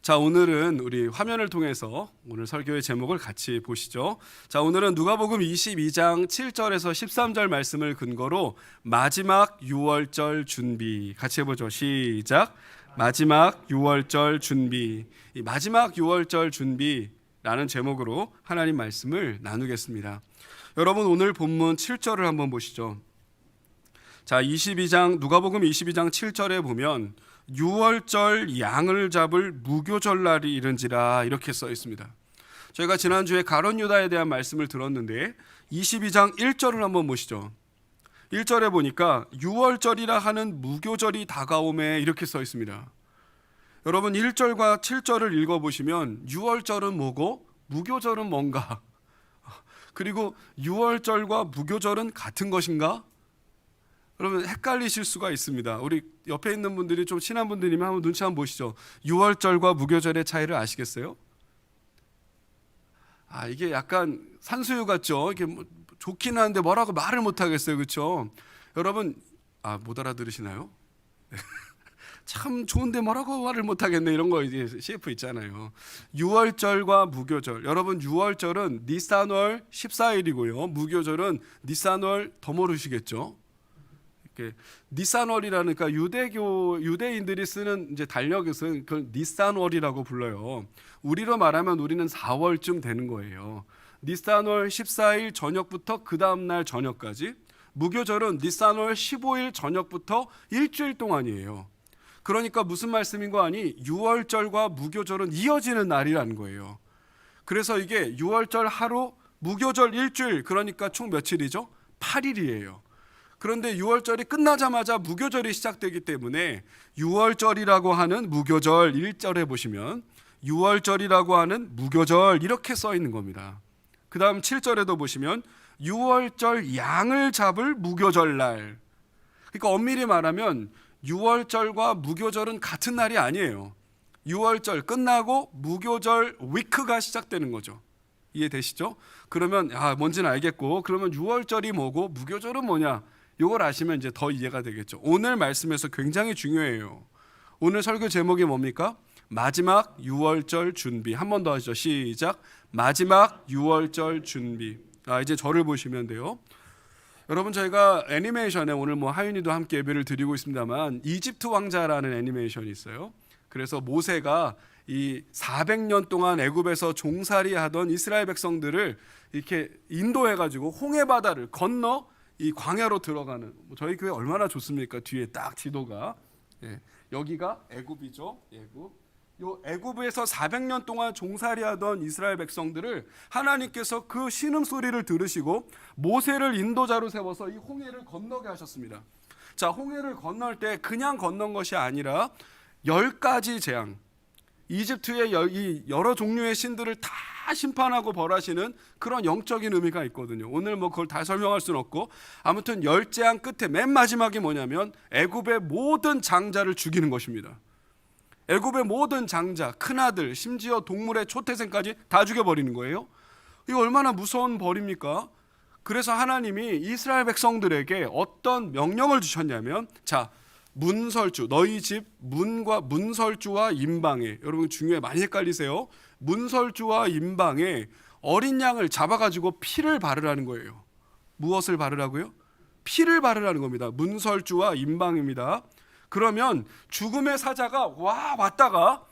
자, 오늘은 우리 화면을 통해서 오늘 설교의 제목을 같이 보시죠. 자, 오늘은 누가복음 22장 7절에서 13절 말씀을 근거로 마지막 유월절 준비 같이 해보죠. 시작. 마지막 유월절 준비. 이 마지막 유월절 준비라는 제목으로 하나님 말씀을 나누겠습니다. 여러분, 오늘 본문 7절을 한번 보시죠. 자, 누가복음 22장 7절에 보면 유월절 양을 잡을 무교절날이 이른지라 이렇게 써 있습니다. 저희가 지난주에 가룟 유다에 대한 말씀을 들었는데 22장 1절을 한번 보시죠. 1절에 보니까 유월절이라 하는 무교절이 다가오매 이렇게 써 있습니다. 여러분, 1절과 7절을 읽어보시면 유월절은 뭐고 무교절은 뭔가, 그리고 유월절과 무교절은 같은 것인가? 여러분, 헷갈리실 수가 있습니다. 우리 옆에 있는 분들이 좀 친한 분들이면 한번 눈치 한번 보시죠. 유월절과 무교절의 차이를 아시겠어요? 이게 약간 산수유 같죠? 이게 뭐 좋긴 한데 뭐라고 말을 못 하겠어요. 그렇죠? 여러분, 못 알아들으시나요? 참 좋은데 뭐라고 말을 못 하겠네, 이런 거 이제 CF 있잖아요. 유월절과 무교절. 여러분, 유월절은 니산월 14일이고요. 무교절은 니산월 더 모르시겠죠? 니산월이라는, 그러니까 유대인들이 쓰는 이제 달력에서는 그걸 니산월이라고 불러요. 우리로 말하면 우리는 4월쯤 되는 거예요. 니산월 14일 저녁부터 그 다음날 저녁까지. 무교절은 니산월 15일 저녁부터 일주일 동안이에요. 그러니까 무슨 말씀인 거 아니? 유월절과 무교절은 이어지는 날이라는 거예요. 그래서 이게 유월절 하루, 무교절 일주일, 그러니까 총 며칠이죠? 8일이에요. 그런데 유월절이 끝나자마자 무교절이 시작되기 때문에 유월절이라고 하는 무교절 1절에 보시면 유월절이라고 하는 무교절 이렇게 써 있는 겁니다. 그 다음 7절에도 보시면 유월절 양을 잡을 무교절날. 그러니까 엄밀히 말하면 유월절과 무교절은 같은 날이 아니에요. 유월절 끝나고 무교절 위크가 시작되는 거죠. 이해되시죠? 그러면 뭔지는 알겠고, 그러면 유월절이 뭐고 무교절은 뭐냐? 이걸 아시면 이제 더 이해가 되겠죠. 오늘 말씀에서 굉장히 중요해요. 오늘 설교 제목이 뭡니까? 마지막 유월절 준비. 한 번 더 하시죠. 시작. 마지막 유월절 준비. 이제 저를 보시면 돼요. 여러분, 저희가 애니메이션에 오늘 하윤이도 함께 예배를 드리고 있습니다만 이집트 왕자라는 애니메이션이 있어요. 그래서 모세가 이 400년 동안 애굽에서 종살이하던 이스라엘 백성들을 이렇게 인도해가지고 홍해 바다를 건너 이 광야로 들어가는, 저희 교회 얼마나 좋습니까? 뒤에 딱 지도가, 여기가 애굽이죠. 애굽에서 400년 동안 종살이하던 이스라엘 백성들을 하나님께서 그 신음소리를 들으시고 모세를 인도자로 세워서 이 홍해를 건너게 하셨습니다. 자, 홍해를 건널 때 그냥 건넌 것이 아니라 10가지 재앙, 이집트의 이 여러 종류의 신들을 다 심판하고 벌하시는 그런 영적인 의미가 있거든요. 오늘 그걸 다 설명할 수는 없고, 아무튼 10재앙 끝에 맨 마지막이 뭐냐면 애굽의 모든 장자를 죽이는 것입니다. 애굽의 모든 장자, 큰아들, 심지어 동물의 초태생까지 다 죽여버리는 거예요. 이거 얼마나 무서운 벌입니까? 그래서 하나님이 이스라엘 백성들에게 어떤 명령을 주셨냐면, 자, 문설주, 너희 집 문과 문설주와 임방에, 여러분 중요해, 많이 헷갈리세요. 문설주와 임방에 어린 양을 잡아가지고 피를 바르라는 거예요. 무엇을 바르라고요? 피를 바르라는 겁니다. 문설주와 임방입니다. 그러면 죽음의 사자가 왔다가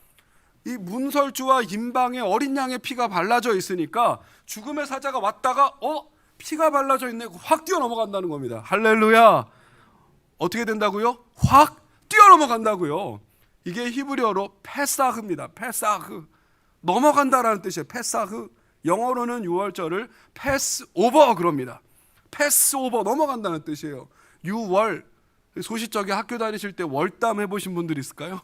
이 문설주와 임방에 어린 양의 피가 발라져 있으니까 죽음의 사자가 왔다가 피가 발라져 있네, 확 뛰어넘어간다는 겁니다. 할렐루야. 어떻게 된다고요? 확 뛰어넘어간다고요. 이게 히브리어로 페사흐입니다. 페사흐. 넘어간다라는 뜻이에요. 페사흐. 영어로는 유월절을 패스오버 그럽니다. 패스오버, 넘어간다는 뜻이에요. 유월. 소시적에 학교 다니실 때 월담 해보신 분들 있을까요?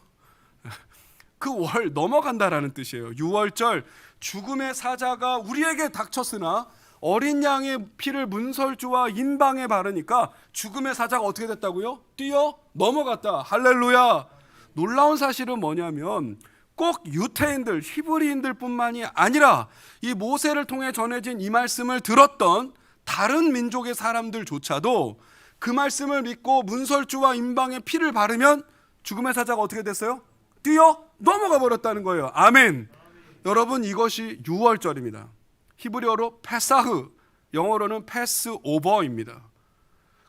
그 월, 넘어간다라는 뜻이에요. 유월절, 죽음의 사자가 우리에게 닥쳤으나 어린 양의 피를 문설주와 임방에 바르니까 죽음의 사자가 어떻게 됐다고요? 뛰어 넘어갔다. 할렐루야. 놀라운 사실은 뭐냐면 꼭 유태인들, 히브리인들 뿐만이 아니라 이 모세를 통해 전해진 이 말씀을 들었던 다른 민족의 사람들조차도 그 말씀을 믿고 문설주와 임방에 피를 바르면 죽음의 사자가 어떻게 됐어요? 뛰어 넘어가 버렸다는 거예요. 아멘. 여러분, 이것이 유월절입니다. 히브리어로 페사흐, 영어로는 패스오버입니다.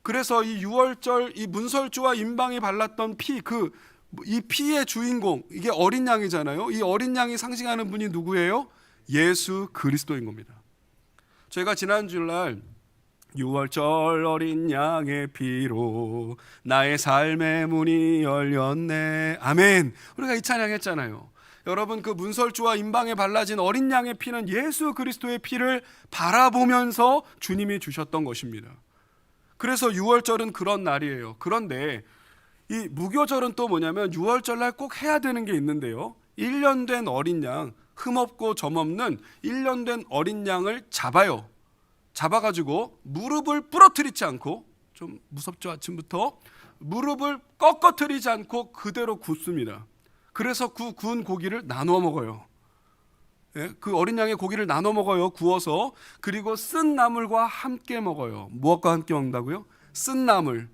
그래서 이 유월절, 이 문설주와 임방이 발랐던 피, 이 피의 주인공, 이게 어린 양이잖아요. 이 어린 양이 상징하는 분이 누구예요? 예수 그리스도인 겁니다. 제가 지난 주일날 유월절 어린 양의 피로 나의 삶의 문이 열렸네. 아멘. 우리가 이 찬양했잖아요. 여러분, 그 문설주와 임방에 발라진 어린 양의 피는 예수 그리스도의 피를 바라보면서 주님이 주셨던 것입니다. 그래서 유월절은 그런 날이에요. 그런데 이 무교절은 또 뭐냐면 유월절날 꼭 해야 되는 게 있는데요. 1년 된 어린 양, 흠없고 점없는 1년 된 어린 양을 잡아요. 잡아가지고 무릎을 부러뜨리지 않고, 좀 무섭죠, 아침부터. 무릎을 꺾어뜨리지 않고 그대로 굽습니다. 그래서 구운 고기를 나눠 먹어요. 예, 그 어린 양의 고기를 나눠 먹어요. 구워서. 그리고 쓴 나물과 함께 먹어요. 무엇과 함께 먹는다고요? 쓴 나물,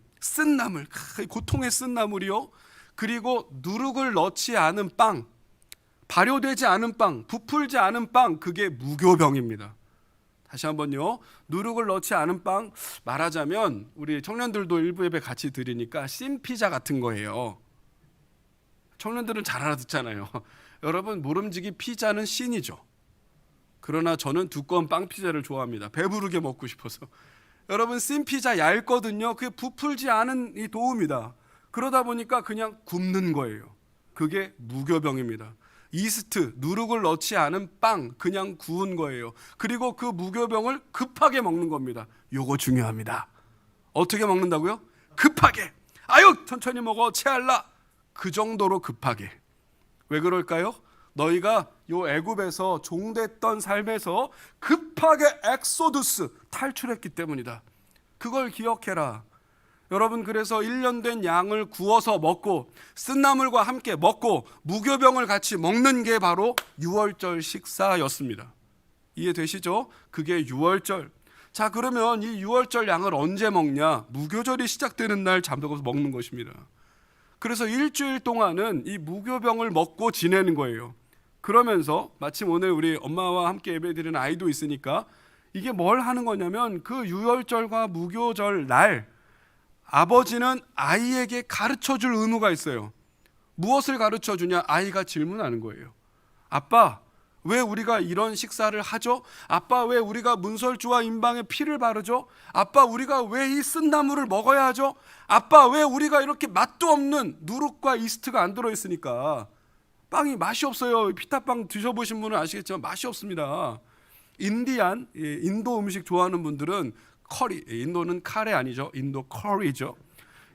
고통의 쓴 나물이요. 그리고 누룩을 넣지 않은 빵, 발효되지 않은 빵, 부풀지 않은 빵, 그게 무교병입니다. 다시 한번요. 누룩을 넣지 않은 빵, 말하자면 우리 청년들도 일부 예배 같이 드리니까 씬피자 같은 거예요. 청년들은 잘 알아듣잖아요. 여러분, 모름지기 피자는 씬이죠. 그러나 저는 두꺼운 빵 피자를 좋아합니다. 배부르게 먹고 싶어서. 여러분, 씬피자 얇거든요. 그게 부풀지 않은 이 도우입니다. 그러다 보니까 그냥 굽는 거예요. 그게 무교병입니다. 이스트, 누룩을 넣지 않은 빵, 그냥 구운 거예요. 그리고 그 무교병을 급하게 먹는 겁니다. 요거 중요합니다. 어떻게 먹는다고요? 급하게. 아유, 천천히 먹어, 체할라. 그 정도로 급하게. 왜 그럴까요? 너희가 요 애굽에서 종됐던 삶에서 급하게 엑소두스 탈출했기 때문이다. 그걸 기억해라. 여러분, 그래서 1년 된 양을 구워서 먹고 쓴나물과 함께 먹고 무교병을 같이 먹는 게 바로 유월절 식사였습니다. 이해되시죠? 그게 유월절. 자, 그러면 이 유월절 양을 언제 먹냐? 무교절이 시작되는 날 잡아서 먹는 것입니다. 그래서 일주일 동안은 이 무교병을 먹고 지내는 거예요. 그러면서 마침 오늘 우리 엄마와 함께 예배드리는 아이도 있으니까 이게 뭘 하는 거냐면 그 유월절과 무교절 날 아버지는 아이에게 가르쳐줄 의무가 있어요. 무엇을 가르쳐주냐? 아이가 질문하는 거예요. 아빠, 왜 우리가 이런 식사를 하죠? 아빠, 왜 우리가 문설주와 임방에 피를 바르죠? 아빠, 우리가 왜 이 쓴나물을 먹어야 하죠? 아빠, 왜 우리가 이렇게 맛도 없는 누룩과 이스트가 안 들어있으니까 빵이 맛이 없어요. 피타빵 드셔보신 분은 아시겠지만 맛이 없습니다. 인도 음식 좋아하는 분들은 커리, 인도는 카레 아니죠. 인도 커리죠.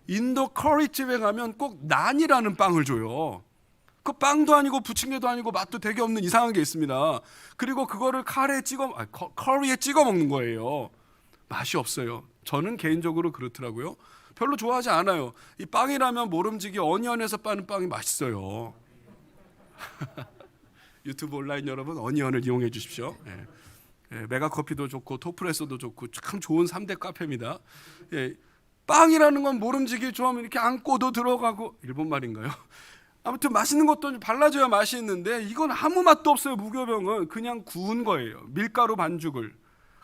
인도 커리집에 가면 꼭 난이라는 빵을 줘요. 그 빵도 아니고 부침개도 아니고 맛도 되게 없는 이상한 게 있습니다. 그리고 그거를 커리에 찍어 먹는 거예요. 맛이 없어요. 저는 개인적으로 그렇더라고요. 별로 좋아하지 않아요. 이 빵이라면 모름지기 어니언에서 빠는 빵이 맛있어요. 유튜브 온라인 여러분, 어니언을 이용해 주십시오. 예. 예, 메가커피도 좋고 토프레소도 좋고 참 좋은 3대 카페입니다. 예, 빵이라는 건 모름지기 좀 이렇게 안고도 들어가고, 일본 말인가요? 아무튼 맛있는 것도 발라줘야 맛이 있는데 이건 아무 맛도 없어요. 무교병은 그냥 구운 거예요. 밀가루 반죽을.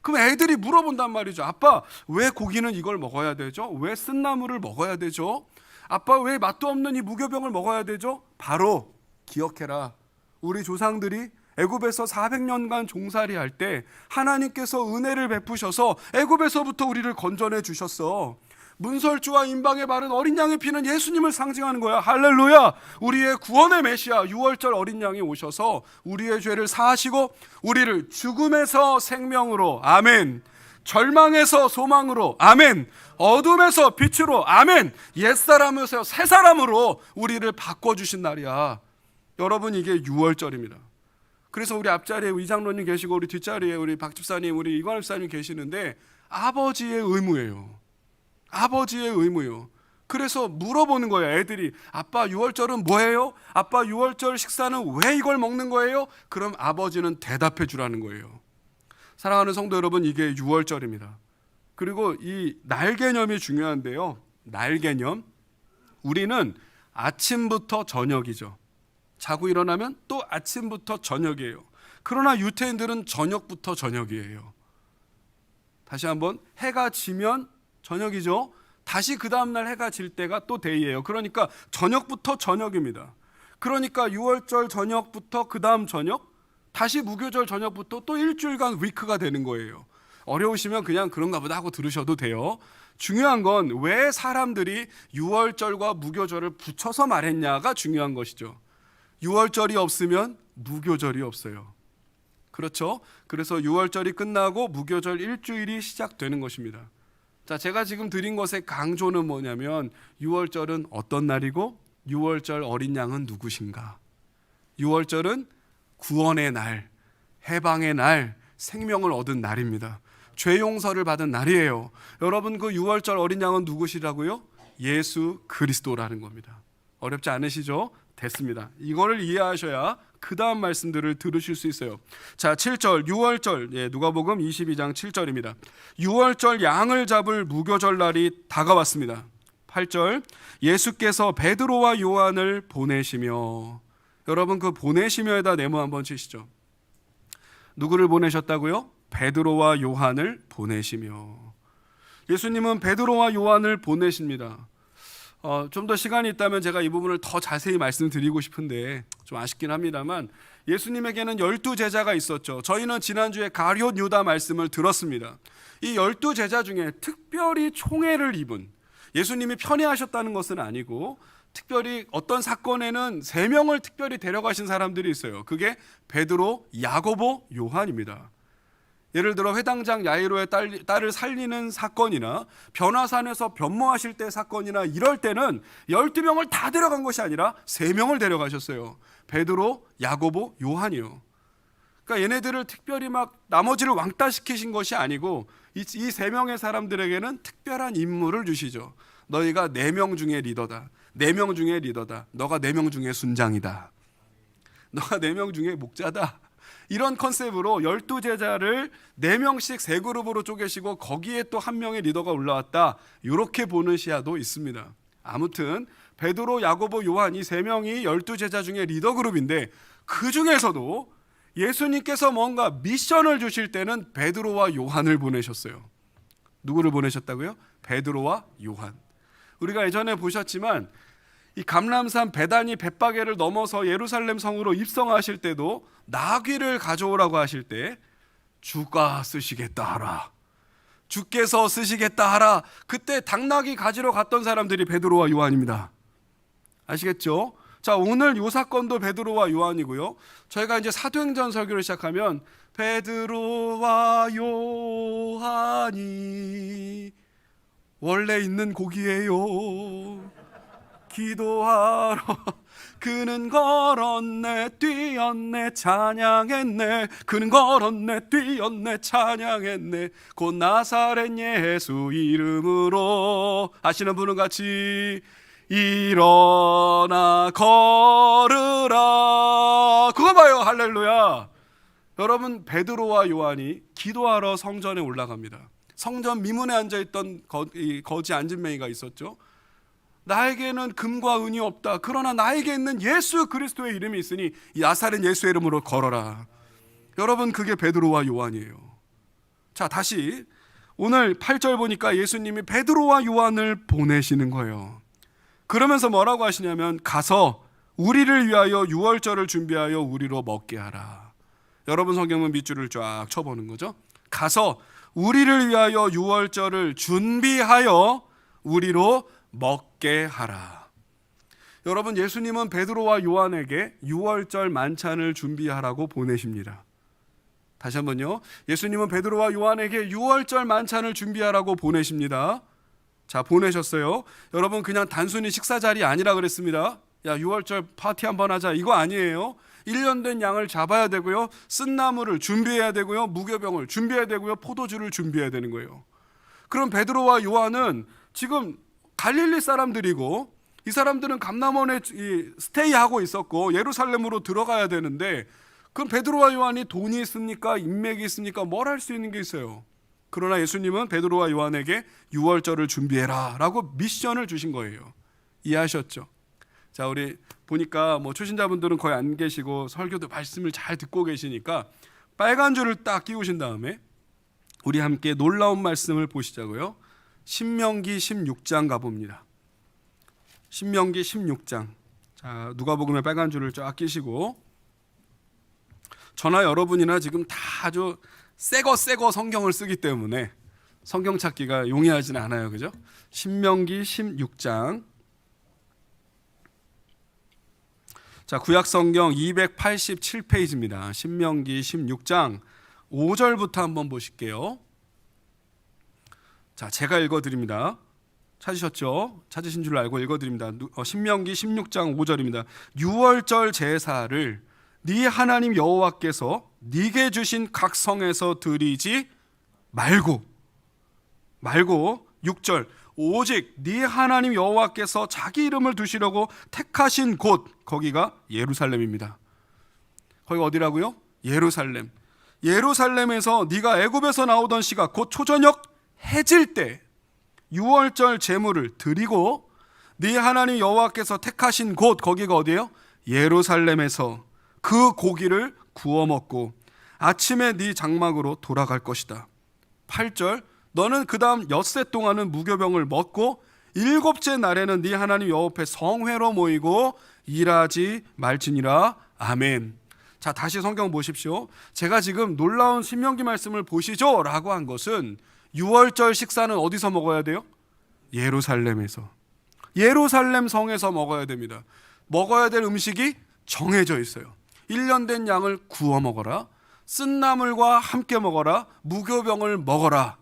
그럼 애들이 물어본단 말이죠. 아빠, 왜 고기는 이걸 먹어야 되죠? 왜 쓴나물을 먹어야 되죠? 아빠, 왜 맛도 없는 이 무교병을 먹어야 되죠? 바로 기억해라. 우리 조상들이 애굽에서 400년간 종살이 할 때 하나님께서 은혜를 베푸셔서 애굽에서부터 우리를 건져내 주셨어. 문설주와 임방에 바른 어린 양의 피는 예수님을 상징하는 거야. 할렐루야. 우리의 구원의 메시아 유월절 어린 양이 오셔서 우리의 죄를 사하시고 우리를 죽음에서 생명으로, 아멘, 절망에서 소망으로, 아멘, 어둠에서 빛으로, 아멘, 옛사람에서 새사람으로 우리를 바꿔주신 날이야. 여러분, 이게 유월절입니다. 그래서 우리 앞자리에 이장로님 계시고 우리 뒷자리에 우리 박 집사님, 우리 이관우 집사님 계시는데 아버지의 의무예요. 아버지의 의무요. 그래서 물어보는 거예요. 애들이, 아빠 유월절은 뭐예요? 아빠 유월절 식사는 왜 이걸 먹는 거예요? 그럼 아버지는 대답해 주라는 거예요. 사랑하는 성도 여러분, 이게 유월절입니다. 그리고 이 날 개념이 중요한데요. 날 개념, 우리는 아침부터 저녁이죠. 자고 일어나면 또 아침부터 저녁이에요. 그러나 유태인들은 저녁부터 저녁이에요. 다시 한번, 해가 지면 저녁이죠. 다시 그 다음날 해가 질 때가 또 데이예요. 그러니까 저녁부터 저녁입니다. 그러니까 유월절 저녁부터 그 다음 저녁, 다시 무교절 저녁부터 또 일주일간 위크가 되는 거예요. 어려우시면 그냥 그런가 보다 하고 들으셔도 돼요. 중요한 건 왜 사람들이 유월절과 무교절을 붙여서 말했냐가 중요한 것이죠. 유월절이 없으면 무교절이 없어요. 그렇죠? 그래서 유월절이 끝나고 무교절 일주일이 시작되는 것입니다. 자, 제가 지금 드린 것의 강조는 뭐냐면 유월절은 어떤 날이고 유월절 어린 양은 누구신가? 유월절은 구원의 날, 해방의 날, 생명을 얻은 날입니다. 죄 용서를 받은 날이에요. 여러분, 그 유월절 어린 양은 누구시라고요? 예수 그리스도라는 겁니다. 어렵지 않으시죠? 됐습니다. 이거를 이해하셔야 그 다음 말씀들을 들으실 수 있어요. 자, 7절 유월절, 누가복음 22장 7절입니다. 유월절 양을 잡을 무교절 날이 다가왔습니다. 8절 예수께서 베드로와 요한을 보내시며, 여러분 그 보내시며에다 네모 한번 치시죠. 누구를 보내셨다고요? 베드로와 요한을 보내시며. 예수님은 베드로와 요한을 보내십니다. 좀 더 시간이 있다면 제가 이 부분을 더 자세히 말씀드리고 싶은데 좀 아쉽긴 합니다만, 예수님에게는 12제자가 있었죠. 저희는 지난주에 가룟 유다 말씀을 들었습니다. 이 12제자 중에 특별히 총애를 입은, 예수님이 편애하셨다는 것은 아니고 특별히 어떤 사건에는 3명을 특별히 데려가신 사람들이 있어요. 그게 베드로, 야고보, 요한입니다. 예를 들어 회당장 야이로의 딸을 살리는 사건이나 변화산에서 변모하실 때 사건이나 이럴 때는 12명을 다 데려간 것이 아니라 3명을 데려가셨어요. 베드로, 야고보, 요한이요. 그러니까 얘네들을 특별히 막 나머지를 왕따시키신 것이 아니고 이 3명의 사람들에게는 특별한 임무를 주시죠. 너희가 4명 중에 리더다. 4명 중에 리더다. 너가 4명 중에 순장이다. 너가 4명 중에 목자다. 이런 컨셉으로 12제자를 4명씩 3그룹으로 쪼개시고 거기에 또 한 명의 리더가 올라왔다. 이렇게 보는 시야도 있습니다. 아무튼 베드로, 야고보, 요한 이 3명이 12제자 중에 리더 그룹인데, 그 중에서도 예수님께서 뭔가 미션을 주실 때는 베드로와 요한을 보내셨어요. 누구를 보내셨다고요? 베드로와 요한. 우리가 예전에 보셨지만 이 감람산 베다니 벳바게를 넘어서 예루살렘 성으로 입성하실 때도 나귀를 가져오라고 하실 때 주가 쓰시겠다 하라, 주께서 쓰시겠다 하라. 그때 당나귀 가지러 갔던 사람들이 베드로와 요한입니다. 아시겠죠? 자, 오늘 이 사건도 베드로와 요한이고요. 저희가 이제 사도행전 설교를 시작하면 베드로와 요한이 원래 있는 곡이에요. 기도하러 그는 걸었네 뛰었네 찬양했네, 그는 걸었네 뛰었네 찬양했네, 곧 나사렛 예수 이름으로. 아시는 분은 같이 일어나 걸으라. 그거 봐요. 할렐루야. 여러분, 베드로와 요한이 기도하러 성전에 올라갑니다. 성전 미문에 앉아있던 거지 앉은맹이가 있었죠. 나에게는 금과 은이 없다. 그러나 나에게 있는 예수 그리스도의 이름이 있으니 나사렛 예수의 이름으로 걸어라. 여러분, 그게 베드로와 요한이에요. 자, 다시 오늘 8절 보니까 예수님이 베드로와 요한을 보내시는 거예요. 그러면서 뭐라고 하시냐면, 가서 우리를 위하여 유월절을 준비하여 우리로 먹게 하라. 여러분 성경은 밑줄을 쫙 쳐보는 거죠. 가서 우리를 위하여 유월절을 준비하여 우리로 먹게 하라. 여러분, 예수님은 베드로와 요한에게 유월절 만찬을 준비하라고 보내십니다. 다시 한번요. 예수님은 베드로와 요한에게 유월절 만찬을 준비하라고 보내십니다. 자, 보내셨어요. 여러분, 그냥 단순히 식사 자리 아니라 그랬습니다. 야, 유월절 파티 한번 하자, 이거 아니에요. 1년 된 양을 잡아야 되고요, 쓴나물을 준비해야 되고요, 무교병을 준비해야 되고요, 포도주를 준비해야 되는 거예요. 그럼 베드로와 요한은 지금 갈릴리 사람들이고, 이 사람들은 감람원에 스테이하고 있었고 예루살렘으로 들어가야 되는데, 그럼 베드로와 요한이 돈이 있습니까? 인맥이 있습니까? 뭘 할 수 있는 게 있어요? 그러나 예수님은 베드로와 요한에게 유월절을 준비해라 라고 미션을 주신 거예요. 이해하셨죠? 자, 우리 보니까 뭐 초신자분들은 거의 안 계시고 설교도 말씀을 잘 듣고 계시니까 빨간 줄을 딱 끼우신 다음에 우리 함께 놀라운 말씀을 보시자고요. 신명기 16장 가봅니다. 신명기 16장. 자, 누가복음에 빨간 줄을 쫙 끼시고, 저나 여러분이나 지금 다 아주 새거 성경을 쓰기 때문에 성경 찾기가 용이하지는 않아요. 그죠? 신명기 16장. 자, 구약 성경 287페이지입니다. 신명기 16장 5절부터 한번 보실게요. 자, 제가 읽어드립니다. 찾으셨죠? 찾으신 줄 알고 읽어드립니다. 신명기 16장 5절입니다. 유월절 제사를 네 하나님 여호와께서 네게 주신 각 성에서 드리지 말고 6절 오직 네 하나님 여호와께서 자기 이름을 두시려고 택하신 곳, 거기가 예루살렘입니다. 거기가 어디라고요? 예루살렘. 예루살렘에서 네가 애굽에서 나오던 시각 곧 초저녁 해질 때 유월절 제물을 드리고 네 하나님 여호와께서 택하신 곳, 거기가 어디예요? 예루살렘에서 그 고기를 구워 먹고 아침에 네 장막으로 돌아갈 것이다. 8절 너는 그 다음 엿새 동안은 무교병을 먹고 일곱째 날에는 네 하나님 여호와 앞에 성회로 모이고 일하지 말지니라. 아멘. 자, 다시 성경 보십시오. 제가 지금 놀라운 신명기 말씀을 보시죠 라고 한 것은 유월절 식사는 어디서 먹어야 돼요? 예루살렘에서. 예루살렘 성에서 먹어야 됩니다. 먹어야 될 음식이 정해져 있어요. 1년 된 양을 구워 먹어라. 쓴 나물과 함께 먹어라. 무교병을 먹어라.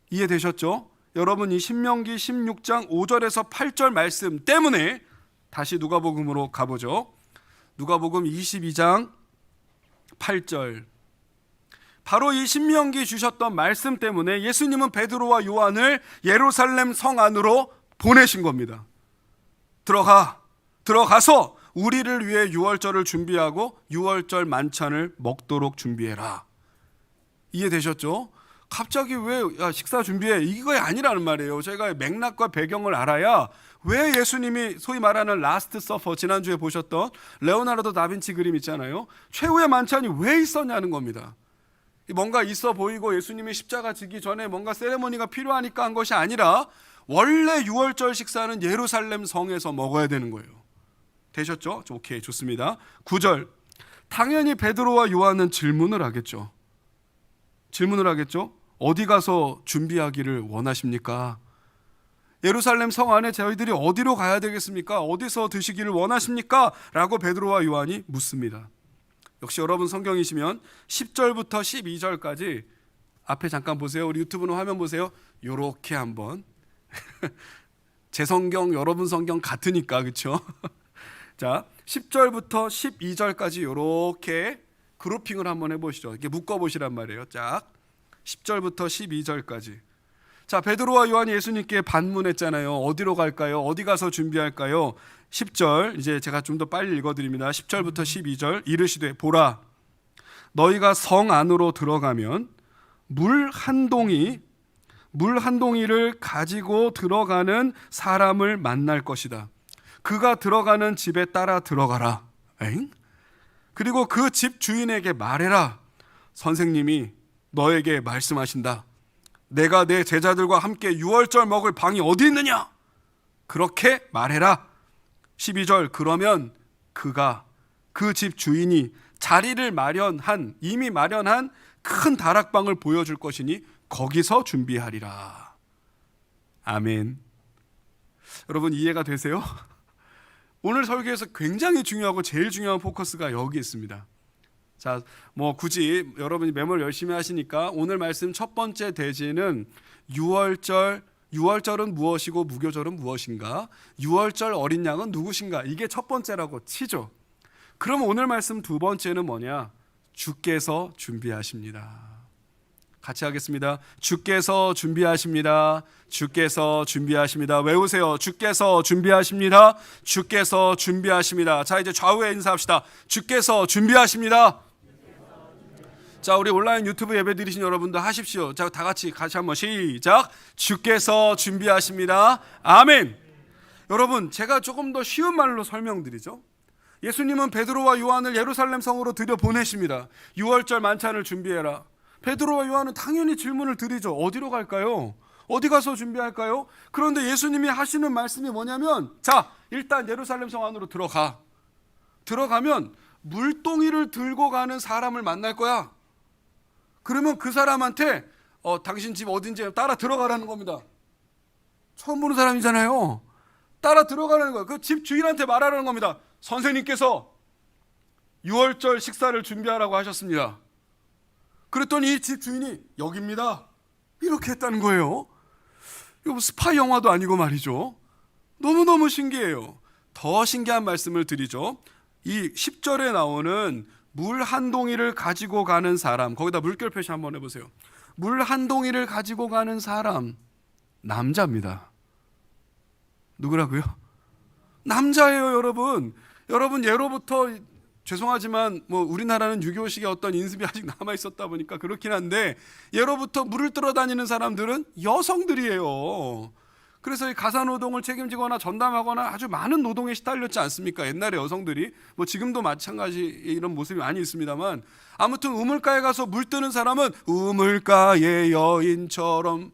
이해되셨죠? 여러분, 이 신명기 16장 5절에서 8절 말씀 때문에 다시 누가복음으로 가보죠. 누가복음 22장 8절. 바로 이 신명기 주셨던 말씀 때문에 예수님은 베드로와 요한을 예루살렘 성 안으로 보내신 겁니다. 들어가서 우리를 위해 유월절을 준비하고 유월절 만찬을 먹도록 준비해라. 이해되셨죠? 갑자기 왜 식사 준비해? 이거 아니라는 말이에요. 저희가 맥락과 배경을 알아야 왜 예수님이 소위 말하는 라스트 서퍼, 지난주에 보셨던 레오나르도 다빈치 그림 있잖아요. 최후의 만찬이 왜 있었냐는 겁니다. 뭔가 있어 보이고 예수님이 십자가 지기 전에 뭔가 세레모니가 필요하니까 한 것이 아니라 원래 유월절 식사는 예루살렘 성에서 먹어야 되는 거예요. 되셨죠? 오케이, 좋습니다. 9절. 당연히 베드로와 요한은 질문을 하겠죠. 어디 가서 준비하기를 원하십니까? 예루살렘 성 안에 저희들이 어디로 가야 되겠습니까? 어디서 드시기를 원하십니까? 라고 베드로와 요한이 묻습니다. 역시 여러분 성경이시면 10절부터 12절까지 앞에 잠깐 보세요. 우리 유튜브는 화면 보세요. 요렇게 한번 제 성경 여러분 성경 같으니까, 그렇죠? 자, 10절부터 12절까지 요렇게 그룹핑을 한번 해보시죠. 이렇게 묶어보시란 말이에요. 쫙 10절부터 12절까지. 자, 베드로와 요한이 예수님께 반문했잖아요. 어디로 갈까요? 어디 가서 준비할까요? 10절, 이제 제가 좀 더 빨리 읽어드립니다. 10절부터 12절. 이르시되 보라, 너희가 성 안으로 들어가면 물 한 동이를 가지고 들어가는 사람을 만날 것이다. 그가 들어가는 집에 따라 들어가라. 그리고 그 집 주인에게 말해라. 선생님이 너에게 말씀하신다. 내가 내 제자들과 함께 유월절 먹을 방이 어디 있느냐? 그렇게 말해라. 12절. 그러면 그가, 그 집 주인이 자리를 이미 마련한 큰 다락방을 보여줄 것이니 거기서 준비하리라. 아멘. 여러분, 이해가 되세요? 오늘 설교에서 굉장히 중요하고 제일 중요한 포커스가 여기 있습니다. 자, 뭐 굳이 여러분이 메모를 열심히 하시니까 오늘 말씀 첫 번째 대지는 유월절은 무엇이고 무교절은 무엇인가? 유월절 어린 양은 누구신가? 이게 첫 번째라고 치죠. 그럼 오늘 말씀 두 번째는 뭐냐? 주께서 준비하십니다. 같이 하겠습니다. 주께서 준비하십니다. 주께서 준비하십니다. 외우세요. 주께서 준비하십니다. 주께서 준비하십니다. 자, 이제 좌우에 인사합시다. 주께서 준비하십니다. 자, 우리 온라인 유튜브 예배 드리신 여러분도 하십시오. 자, 다 같이 한번 시작. 주께서 준비하십니다. 아멘. 여러분, 제가 조금 더 쉬운 말로 설명드리죠. 예수님은 베드로와 요한을 예루살렘 성으로 들여보내십니다. 6월절 만찬을 준비해라. 베드로와 요한은 당연히 질문을 드리죠. 어디로 갈까요? 어디 가서 준비할까요? 그런데 예수님이 하시는 말씀이 뭐냐면, 자, 일단 예루살렘 성 안으로 들어가. 들어가면 물동이를 들고 가는 사람을 만날 거야. 그러면 그 사람한테 당신 집 어딘지 따라 들어가라는 겁니다. 처음 보는 사람이잖아요. 따라 들어가라는 거예요. 그 집 주인한테 말하라는 겁니다. 선생님께서 6월절 식사를 준비하라고 하셨습니다. 그랬더니 이 집 주인이 여기입니다. 이렇게 했다는 거예요. 이거 스파이 영화도 아니고 말이죠. 너무너무 신기해요. 더 신기한 말씀을 드리죠. 이 10절에 나오는 물 한 동이를 가지고 가는 사람, 거기다 물결 표시 한번 해보세요. 물 한 동이를 가지고 가는 사람, 남자입니다. 누구라고요? 남자예요, 여러분. 여러분, 예로부터 죄송하지만 우리나라는 유교식의 어떤 인습이 아직 남아 있었다 보니까 그렇긴 한데, 예로부터 물을 끌어 다니는 사람들은 여성들이에요. 그래서 이 가사노동을 책임지거나 전담하거나 아주 많은 노동에 시달렸지 않습니까? 옛날에 여성들이, 지금도 마찬가지 이런 모습이 많이 있습니다만, 아무튼 우물가에 가서 물 뜨는 사람은 우물가의 여인처럼,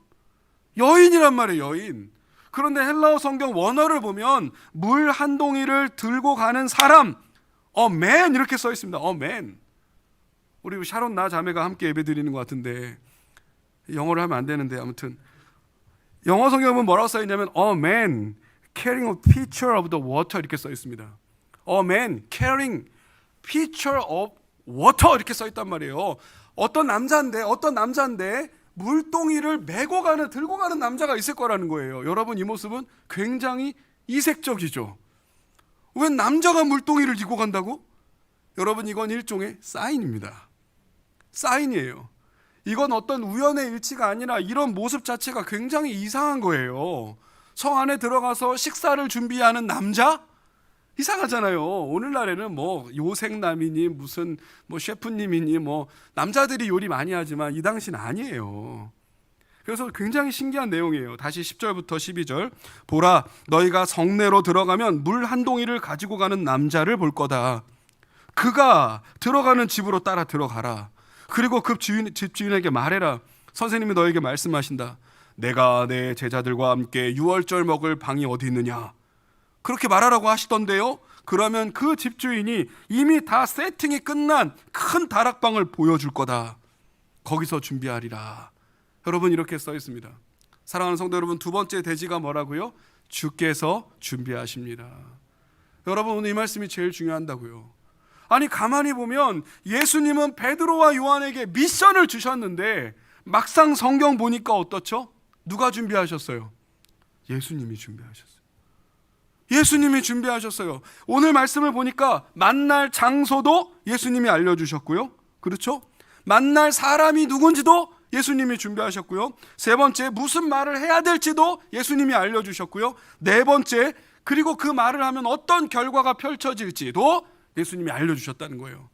여인이란 말이에요, 여인. 그런데 헬라어 성경 원어를 보면 물 한 동이를 들고 가는 사람, man 이렇게 써 있습니다. man. 우리 샤론 나 자매가 함께 예배 드리는 것 같은데 영어를 하면 안 되는데, 아무튼 영어 성경은 뭐라고 써 있냐면 man carrying a pitcher of the water 이렇게 써 있습니다. man carrying pitcher of water 이렇게 써 있단 말이에요. 어떤 남자인데 물동이를 메고 가는, 들고 가는 남자가 있을 거라는 거예요. 여러분, 이 모습은 굉장히 이색적이죠. 왜 남자가 물동이를 들고 간다고? 여러분, 이건 일종의 사인입니다. 사인이에요. 이건 어떤 우연의 일치가 아니라 이런 모습 자체가 굉장히 이상한 거예요. 성 안에 들어가서 식사를 준비하는 남자? 이상하잖아요. 오늘날에는 요생남이니 무슨 셰프님이니 남자들이 요리 많이 하지만 이 당시는 아니에요. 그래서 굉장히 신기한 내용이에요. 다시 10절부터 12절. 보라, 너희가 성내로 들어가면 물 한 동이를 가지고 가는 남자를 볼 거다. 그가 들어가는 집으로 따라 들어가라. 그리고 그 집주인에게 말해라. 선생님이 너에게 말씀하신다. 내가 내 제자들과 함께 6월절 먹을 방이 어디 있느냐. 그렇게 말하라고 하시던데요. 그러면 그 집주인이 이미 다 세팅이 끝난 큰 다락방을 보여줄 거다. 거기서 준비하리라. 여러분, 이렇게 써 있습니다. 사랑하는 성도 여러분, 두 번째 대지가 뭐라고요? 주께서 준비하십니다. 여러분, 오늘 이 말씀이 제일 중요한다고요. 아니, 가만히 보면 예수님은 베드로와 요한에게 미션을 주셨는데 막상 성경 보니까 어떻죠? 누가 준비하셨어요? 예수님이 준비하셨어요. 예수님이 준비하셨어요. 오늘 말씀을 보니까 만날 장소도 예수님이 알려주셨고요. 그렇죠? 만날 사람이 누군지도 예수님이 준비하셨고요. 세 번째, 무슨 말을 해야 될지도 예수님이 알려주셨고요. 네 번째, 그리고 그 말을 하면 어떤 결과가 펼쳐질지도 예수님이 알려주셨다는 거예요.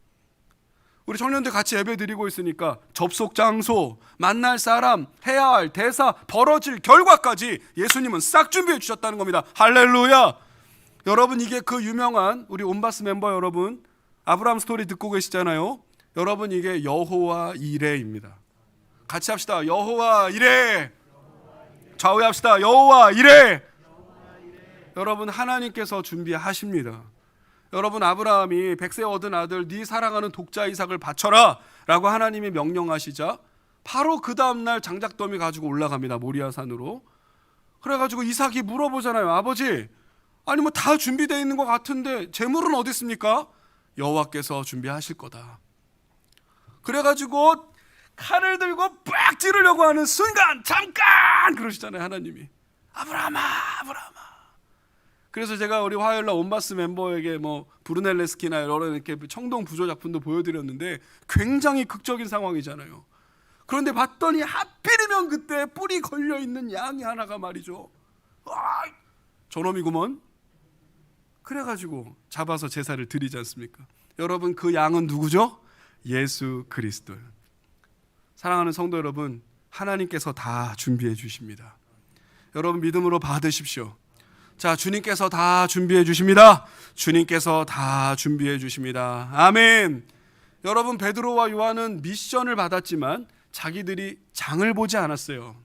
우리 청년들 같이 예배 드리고 있으니까 접속 장소, 만날 사람, 해야 할 대사, 벌어질 결과까지 예수님은 싹 준비해 주셨다는 겁니다. 할렐루야. 여러분, 이게 그 유명한 우리 온바스 멤버 여러분, 아브라함 스토리 듣고 계시잖아요. 여러분, 이게 여호와 이레입니다. 같이 합시다. 여호와 이레. 좌우에 합시다. 여호와 이레. 여러분, 하나님께서 준비하십니다. 여러분, 아브라함이 100세 얻은 아들 네 사랑하는 독자 이삭을 바쳐라 라고 하나님이 명령하시자 바로 그 다음날 장작더미 가지고 올라갑니다. 모리아산으로. 그래가지고 이삭이 물어보잖아요. 아버지, 아니 다 준비되어 있는 것 같은데 재물은 어디 있습니까? 여호와께서 준비하실 거다. 그래가지고 칼을 들고 빡 찌르려고 하는 순간, 잠깐 그러시잖아요. 하나님이. 아브라함아, 아브라함아. 그래서 제가 우리 화요일날 온바스 멤버에게 브루넬레스키나 이렇게 청동 부조 작품도 보여드렸는데 굉장히 극적인 상황이잖아요. 그런데 봤더니 하필이면 그때 뿔이 걸려있는 양이 하나가 말이죠. 저놈이구먼. 그래가지고 잡아서 제사를 드리지 않습니까? 여러분, 그 양은 누구죠? 예수 그리스도예요. 사랑하는 성도 여러분, 하나님께서 다 준비해 주십니다. 여러분, 믿음으로 받으십시오. 자, 주님께서 다 준비해 주십니다. 주님께서 다 준비해 주십니다. 아멘. 여러분, 베드로와 요한은 미션을 받았지만 자기들이 장을 보지 않았어요.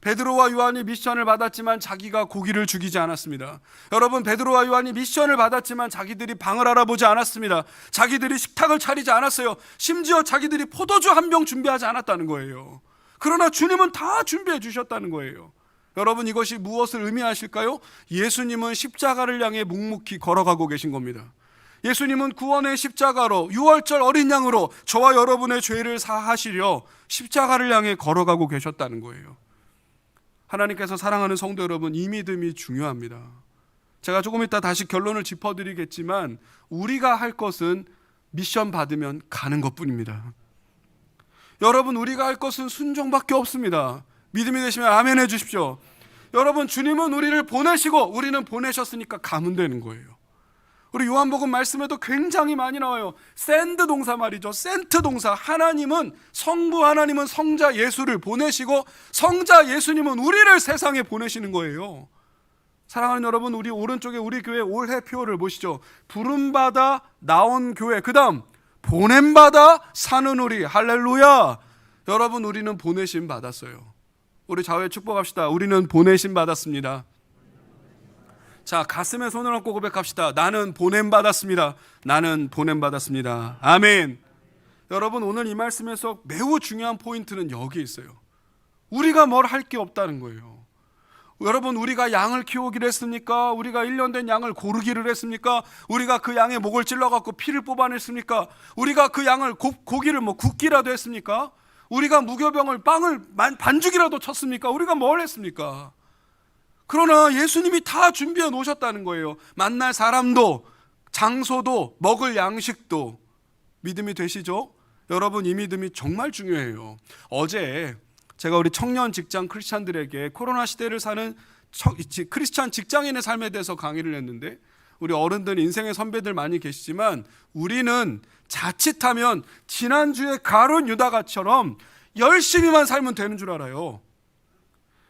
베드로와 요한이 미션을 받았지만 자기가 고기를 죽이지 않았습니다. 여러분, 베드로와 요한이 미션을 받았지만 자기들이 방을 알아보지 않았습니다. 자기들이 식탁을 차리지 않았어요. 심지어 자기들이 포도주 한 병 준비하지 않았다는 거예요. 그러나 주님은 다 준비해 주셨다는 거예요. 여러분, 이것이 무엇을 의미하실까요? 예수님은 십자가를 향해 묵묵히 걸어가고 계신 겁니다. 예수님은 구원의 십자가로, 유월절 어린 양으로 저와 여러분의 죄를 사하시려 십자가를 향해 걸어가고 계셨다는 거예요. 하나님께서 사랑하는 성도 여러분, 이 믿음이 중요합니다. 제가 조금 이따 다시 결론을 짚어드리겠지만 우리가 할 것은 미션 받으면 가는 것뿐입니다. 여러분, 우리가 할 것은 순종밖에 없습니다. 믿음이 되시면 아멘 해주십시오. 여러분, 주님은 우리를 보내시고 우리는 보내셨으니까 가면 되는 거예요. 우리 요한복음 말씀에도 굉장히 많이 나와요. 샌드 동사 말이죠. 센트 동사. 하나님은, 성부 하나님은 성자 예수를 보내시고 성자 예수님은 우리를 세상에 보내시는 거예요. 사랑하는 여러분, 우리 오른쪽에 우리 교회 올해 표를 보시죠. 부름받아 나온 교회, 그 다음 보냄받아 사는 우리. 할렐루야. 여러분, 우리는 보내심 받았어요. 우리 자회 축복합시다. 우리는 보내심 받았습니다. 자, 가슴에 손을 얹고 고백합시다. 나는 보냄받았습니다. 나는 보냄받았습니다. 아멘. 여러분, 오늘 이 말씀에서 매우 중요한 포인트는 여기 있어요. 우리가 뭘 할 게 없다는 거예요. 여러분, 우리가 양을 키우기로 했습니까? 우리가 1년 된 양을 고르기를 했습니까? 우리가 그 양의 목을 찔러갖고 피를 뽑아냈습니까? 우리가 그 양을 고기를 굽기라도 했습니까? 우리가 무교병을 빵을 반죽이라도 쳤습니까? 우리가 뭘 했습니까? 그러나 예수님이 다 준비해 놓으셨다는 거예요. 만날 사람도, 장소도, 먹을 양식도. 믿음이 되시죠? 여러분, 이 믿음이 정말 중요해요. 어제 제가 우리 청년 직장 크리스찬들에게 코로나 시대를 사는 크리스찬 직장인의 삶에 대해서 강의를 했는데, 우리 어른들, 인생의 선배들 많이 계시지만 우리는 자칫하면 지난주에 가룟 유다가처럼 열심히만 살면 되는 줄 알아요.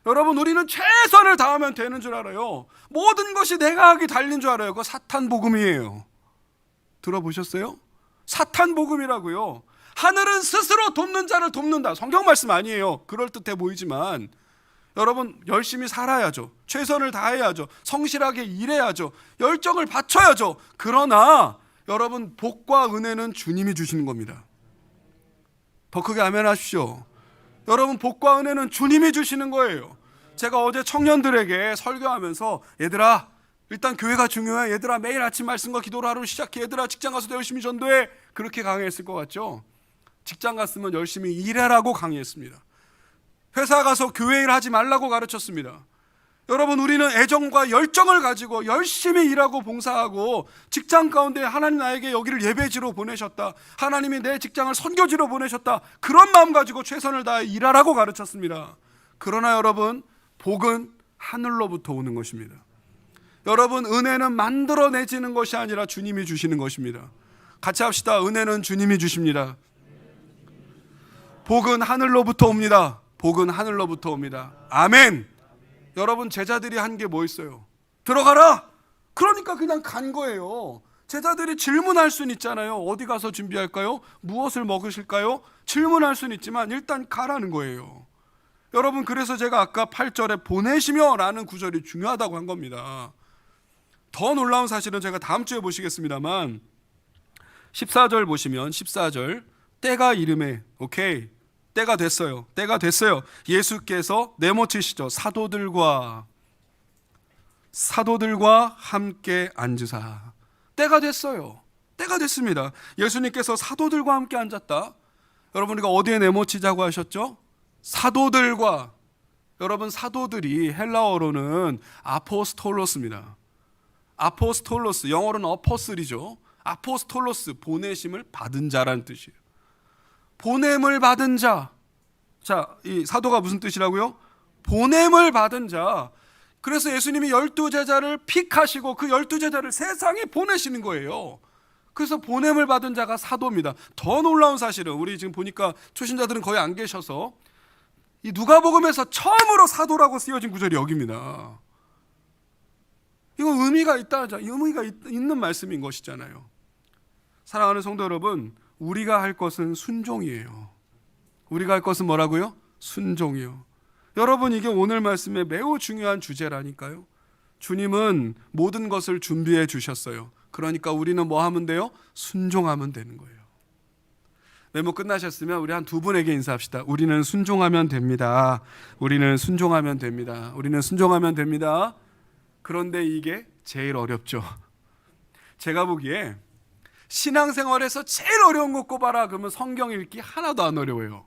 여러분, 우리는 최선을 다하면 되는 줄 알아요. 모든 것이 내가 하기 달린 줄 알아요. 그거 사탄 복음이에요. 들어보셨어요? 사탄 복음이라고요. 하늘은 스스로 돕는 자를 돕는다. 성경 말씀 아니에요. 그럴듯해 보이지만 여러분, 열심히 살아야죠. 최선을 다해야죠. 성실하게 일해야죠. 열정을 바쳐야죠. 그러나 여러분, 복과 은혜는 주님이 주시는 겁니다. 더 크게 아멘 하십시오. 여러분, 복과 은혜는 주님이 주시는 거예요. 제가 어제 청년들에게 설교하면서, 얘들아, 일단 교회가 중요해. 얘들아, 매일 아침 말씀과 기도로 하루를 시작해. 얘들아, 직장 가서도 열심히 전도해. 그렇게 강의했을 것 같죠? 직장 갔으면 열심히 일하라고 강의했습니다. 회사 가서 교회 일 하지 말라고 가르쳤습니다. 여러분, 우리는 애정과 열정을 가지고 열심히 일하고 봉사하고, 직장 가운데 하나님 나에게 여기를 예배지로 보내셨다, 하나님이 내 직장을 선교지로 보내셨다, 그런 마음 가지고 최선을 다해 일하라고 가르쳤습니다. 그러나 여러분, 복은 하늘로부터 오는 것입니다. 여러분, 은혜는 만들어내지는 것이 아니라 주님이 주시는 것입니다. 같이 합시다. 은혜는 주님이 주십니다. 복은 하늘로부터 옵니다. 복은 하늘로부터 옵니다. 아멘. 여러분, 제자들이 한 게 뭐 있어요? 들어가라. 그러니까 그냥 간 거예요. 제자들이 질문할 수는 있잖아요. 어디 가서 준비할까요? 무엇을 먹으실까요? 질문할 수는 있지만 일단 가라는 거예요. 여러분, 그래서 제가 아까 8절에 보내시며 라는 구절이 중요하다고 한 겁니다. 더 놀라운 사실은 제가 다음 주에 보시겠습니다만 14절 보시면, 14절, 때가 이름에, 오케이, 때가 됐어요. 때가 됐어요. 예수께서 내모치시죠. 사도들과 함께 앉으사. 때가 됐어요. 때가 됐습니다. 예수님께서 사도들과 함께 앉았다. 여러분, 우리가 어디에 내모치자고 하셨죠? 사도들과. 여러분, 사도들이 헬라어로는 아포스톨로스입니다. 아포스톨로스, 영어로는 어퍼슬이죠. 아포스톨로스, 보내심을 받은 자라는 뜻이에요. 보냄을 받은 자. 자, 이 사도가 무슨 뜻이라고요? 보냄을 받은 자. 그래서 예수님이 12제자를 픽하시고 그 12제자를 세상에 보내시는 거예요. 그래서 보냄을 받은 자가 사도입니다. 더 놀라운 사실은, 우리 지금 보니까 초신자들은 거의 안 계셔서, 이 누가복음에서 처음으로 사도라고 쓰여진 구절이 여기입니다. 이거 의미가 있는 말씀인 것이잖아요. 사랑하는 성도 여러분, 우리가 할 것은 순종이에요. 우리가 할 것은 뭐라고요? 순종이요. 여러분, 이게 오늘 말씀에 매우 중요한 주제라니까요. 주님은 모든 것을 준비해 주셨어요. 그러니까 우리는 뭐 하면 돼요? 순종하면 되는 거예요. 메모 끝나셨으면 우리 한 두 분에게 인사합시다. 우리는 순종하면 됩니다. 우리는 순종하면 됩니다. 우리는 순종하면 됩니다. 그런데 이게 제일 어렵죠. 제가 보기에 신앙생활에서 제일 어려운 거 꼽아라 그러면 성경 읽기 하나도 안 어려워요.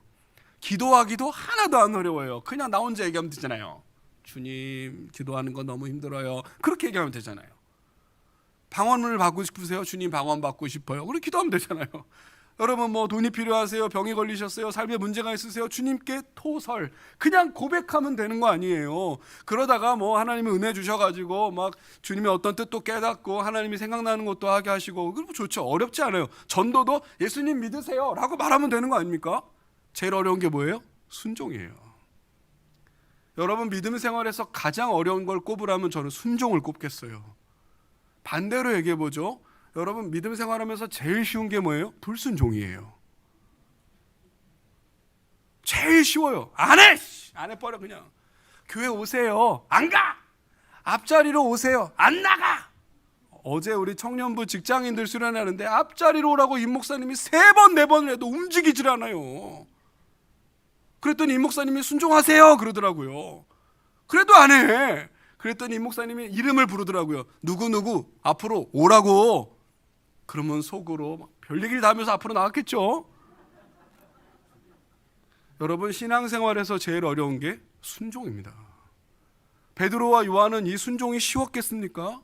기도하기도 하나도 안 어려워요. 그냥 나 혼자 얘기하면 되잖아요. 주님, 기도하는 건 너무 힘들어요. 그렇게 얘기하면 되잖아요. 방언을 받고 싶으세요? 주님, 방언 받고 싶어요. 그렇게 기도하면 되잖아요. 여러분, 뭐 돈이 필요하세요? 병이 걸리셨어요? 삶에 문제가 있으세요? 주님께 토설, 그냥 고백하면 되는 거 아니에요. 그러다가 뭐 하나님이 은혜 주셔가지고 막 주님의 어떤 뜻도 깨닫고 하나님이 생각나는 것도 하게 하시고, 그리고 좋죠. 어렵지 않아요. 전도도 예수님 믿으세요 라고 말하면 되는 거 아닙니까? 제일 어려운 게 뭐예요? 순종이에요. 여러분, 믿음 생활에서 가장 어려운 걸 꼽으라면 저는 순종을 꼽겠어요. 반대로 얘기해보죠. 여러분, 믿음 생활하면서 제일 쉬운 게 뭐예요? 불순종이에요. 제일 쉬워요. 안 해버려. 그냥 교회 오세요, 안 가. 앞자리로 오세요, 안 나가. 어제 우리 청년부 직장인들 수련하는데 앞자리로 오라고 임 목사님이 3번 4번을 해도 움직이질 않아요. 그랬더니 임 목사님이 순종하세요 그러더라고요. 그래도 안 해. 그랬더니 임 목사님이 이름을 부르더라고요. 누구누구 앞으로 오라고. 그러면 속으로 막 별 얘기를 다 하면서 앞으로 나왔겠죠. 여러분, 신앙생활에서 제일 어려운 게 순종입니다. 베드로와 요한은 이 순종이 쉬웠겠습니까?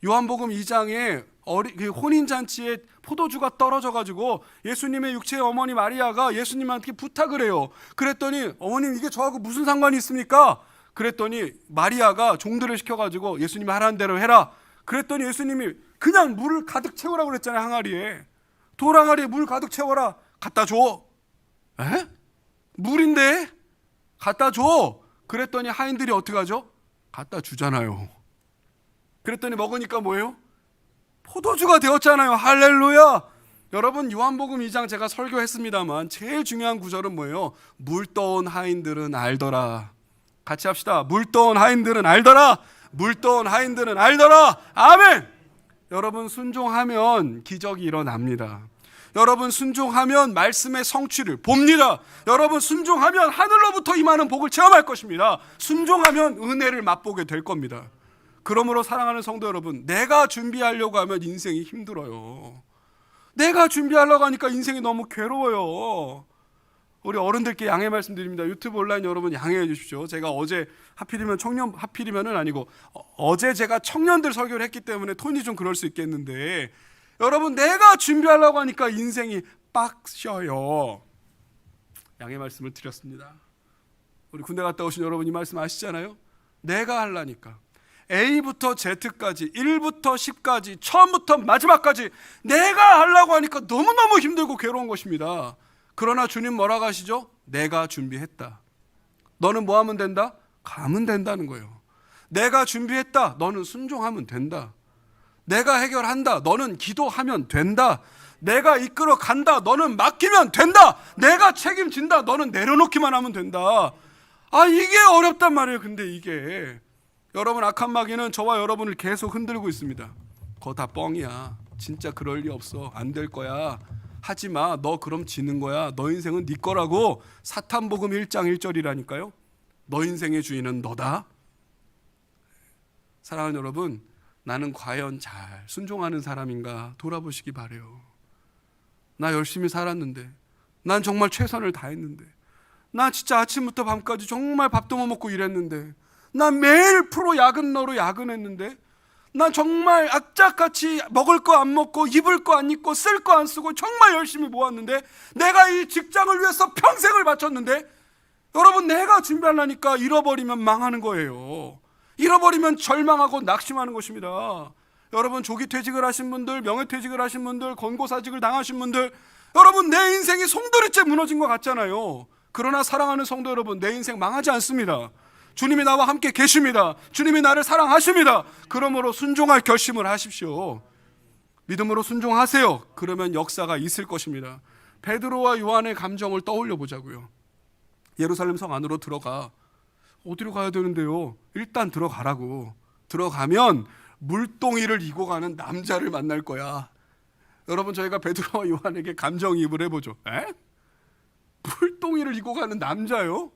요한복음 2장에 혼인잔치에 포도주가 떨어져가지고 예수님의 육체의 어머니 마리아가 예수님한테 부탁을 해요. 그랬더니 어머님, 이게 저하고 무슨 상관이 있습니까? 그랬더니 마리아가 종들을 시켜가지고 예수님이 하라는 대로 해라. 그랬더니 예수님이 그냥 물을 가득 채우라고 그랬잖아요. 항아리에, 돌항아리에 물 가득 채워라. 갖다 줘. 에? 물인데 갖다 줘. 그랬더니 하인들이 어떻게 하죠? 갖다 주잖아요. 그랬더니 먹으니까 뭐예요? 포도주가 되었잖아요. 할렐루야. 여러분, 요한복음 2장 제가 설교했습니다만 제일 중요한 구절은 뭐예요? 물 떠온 하인들은 알더라. 같이 합시다. 물 떠온 하인들은 알더라. 물 떠온 하인들은 알더라. 아멘. 여러분, 순종하면 기적이 일어납니다. 여러분, 순종하면 말씀의 성취를 봅니다. 여러분, 순종하면 하늘로부터 임하는 복을 체험할 것입니다. 순종하면 은혜를 맛보게 될 겁니다. 그러므로 사랑하는 성도 여러분, 내가 준비하려고 하면 인생이 힘들어요. 내가 준비하려고 하니까 인생이 너무 괴로워요. 우리 어른들께 양해 말씀드립니다. 유튜브 온라인 여러분 양해해 주십시오. 제가 어제 하필이면은 아니고 어제 제가 청년들 설교를 했기 때문에 톤이 좀 그럴 수 있겠는데, 여러분, 내가 준비하려고 하니까 인생이 빡셔요. 양해 말씀을 드렸습니다. 우리 군대 갔다 오신 여러분 이 말씀 아시잖아요. 내가 하려니까 A부터 Z까지 1부터 10까지 처음부터 마지막까지 내가 하려고 하니까 너무너무 힘들고 괴로운 것입니다. 그러나 주님 뭐라고 하시죠? 내가 준비했다. 너는 뭐 하면 된다? 가면 된다는 거예요. 내가 준비했다. 너는 순종하면 된다. 내가 해결한다. 너는 기도하면 된다. 내가 이끌어 간다. 너는 맡기면 된다. 내가 책임진다. 너는 내려놓기만 하면 된다. 이게 어렵단 말이에요. 근데 이게 여러분, 악한 마귀는 저와 여러분을 계속 흔들고 있습니다. 그거 다 뻥이야. 진짜 그럴 리 없어. 안 될 거야. 하지마. 너 그럼 지는 거야. 너 인생은 네 거라고. 사탄복음 1장 1절이라니까요. 너 인생의 주인은 너다. 사랑하는 여러분, 나는 과연 잘 순종하는 사람인가 돌아보시기 바래요. 나 열심히 살았는데, 난 정말 최선을 다했는데, 나 진짜 아침부터 밤까지 정말 밥도 못 먹고 일했는데, 나 매일 프로 야근러로 야근했는데, 난 정말 악착같이 먹을 거 안 먹고 입을 거 안 입고 쓸 거 안 쓰고 정말 열심히 모았는데, 내가 이 직장을 위해서 평생을 바쳤는데, 여러분, 내가 준비하려니까 잃어버리면 망하는 거예요. 잃어버리면 절망하고 낙심하는 것입니다. 여러분, 조기퇴직을 하신 분들, 명예퇴직을 하신 분들, 권고사직을 당하신 분들, 여러분, 내 인생이 송두리째 무너진 것 같잖아요. 그러나 사랑하는 성도 여러분, 내 인생 망하지 않습니다. 주님이 나와 함께 계십니다. 주님이 나를 사랑하십니다. 그러므로 순종할 결심을 하십시오. 믿음으로 순종하세요. 그러면 역사가 있을 것입니다. 베드로와 요한의 감정을 떠올려 보자고요. 예루살렘 성 안으로 들어가. 어디로 가야 되는데요? 일단 들어가라고. 들어가면 물동이를 이고 가는 남자를 만날 거야. 여러분, 저희가 베드로와 요한에게 감정이입을 해보죠. 에? 물동이를 이고 가는 남자요?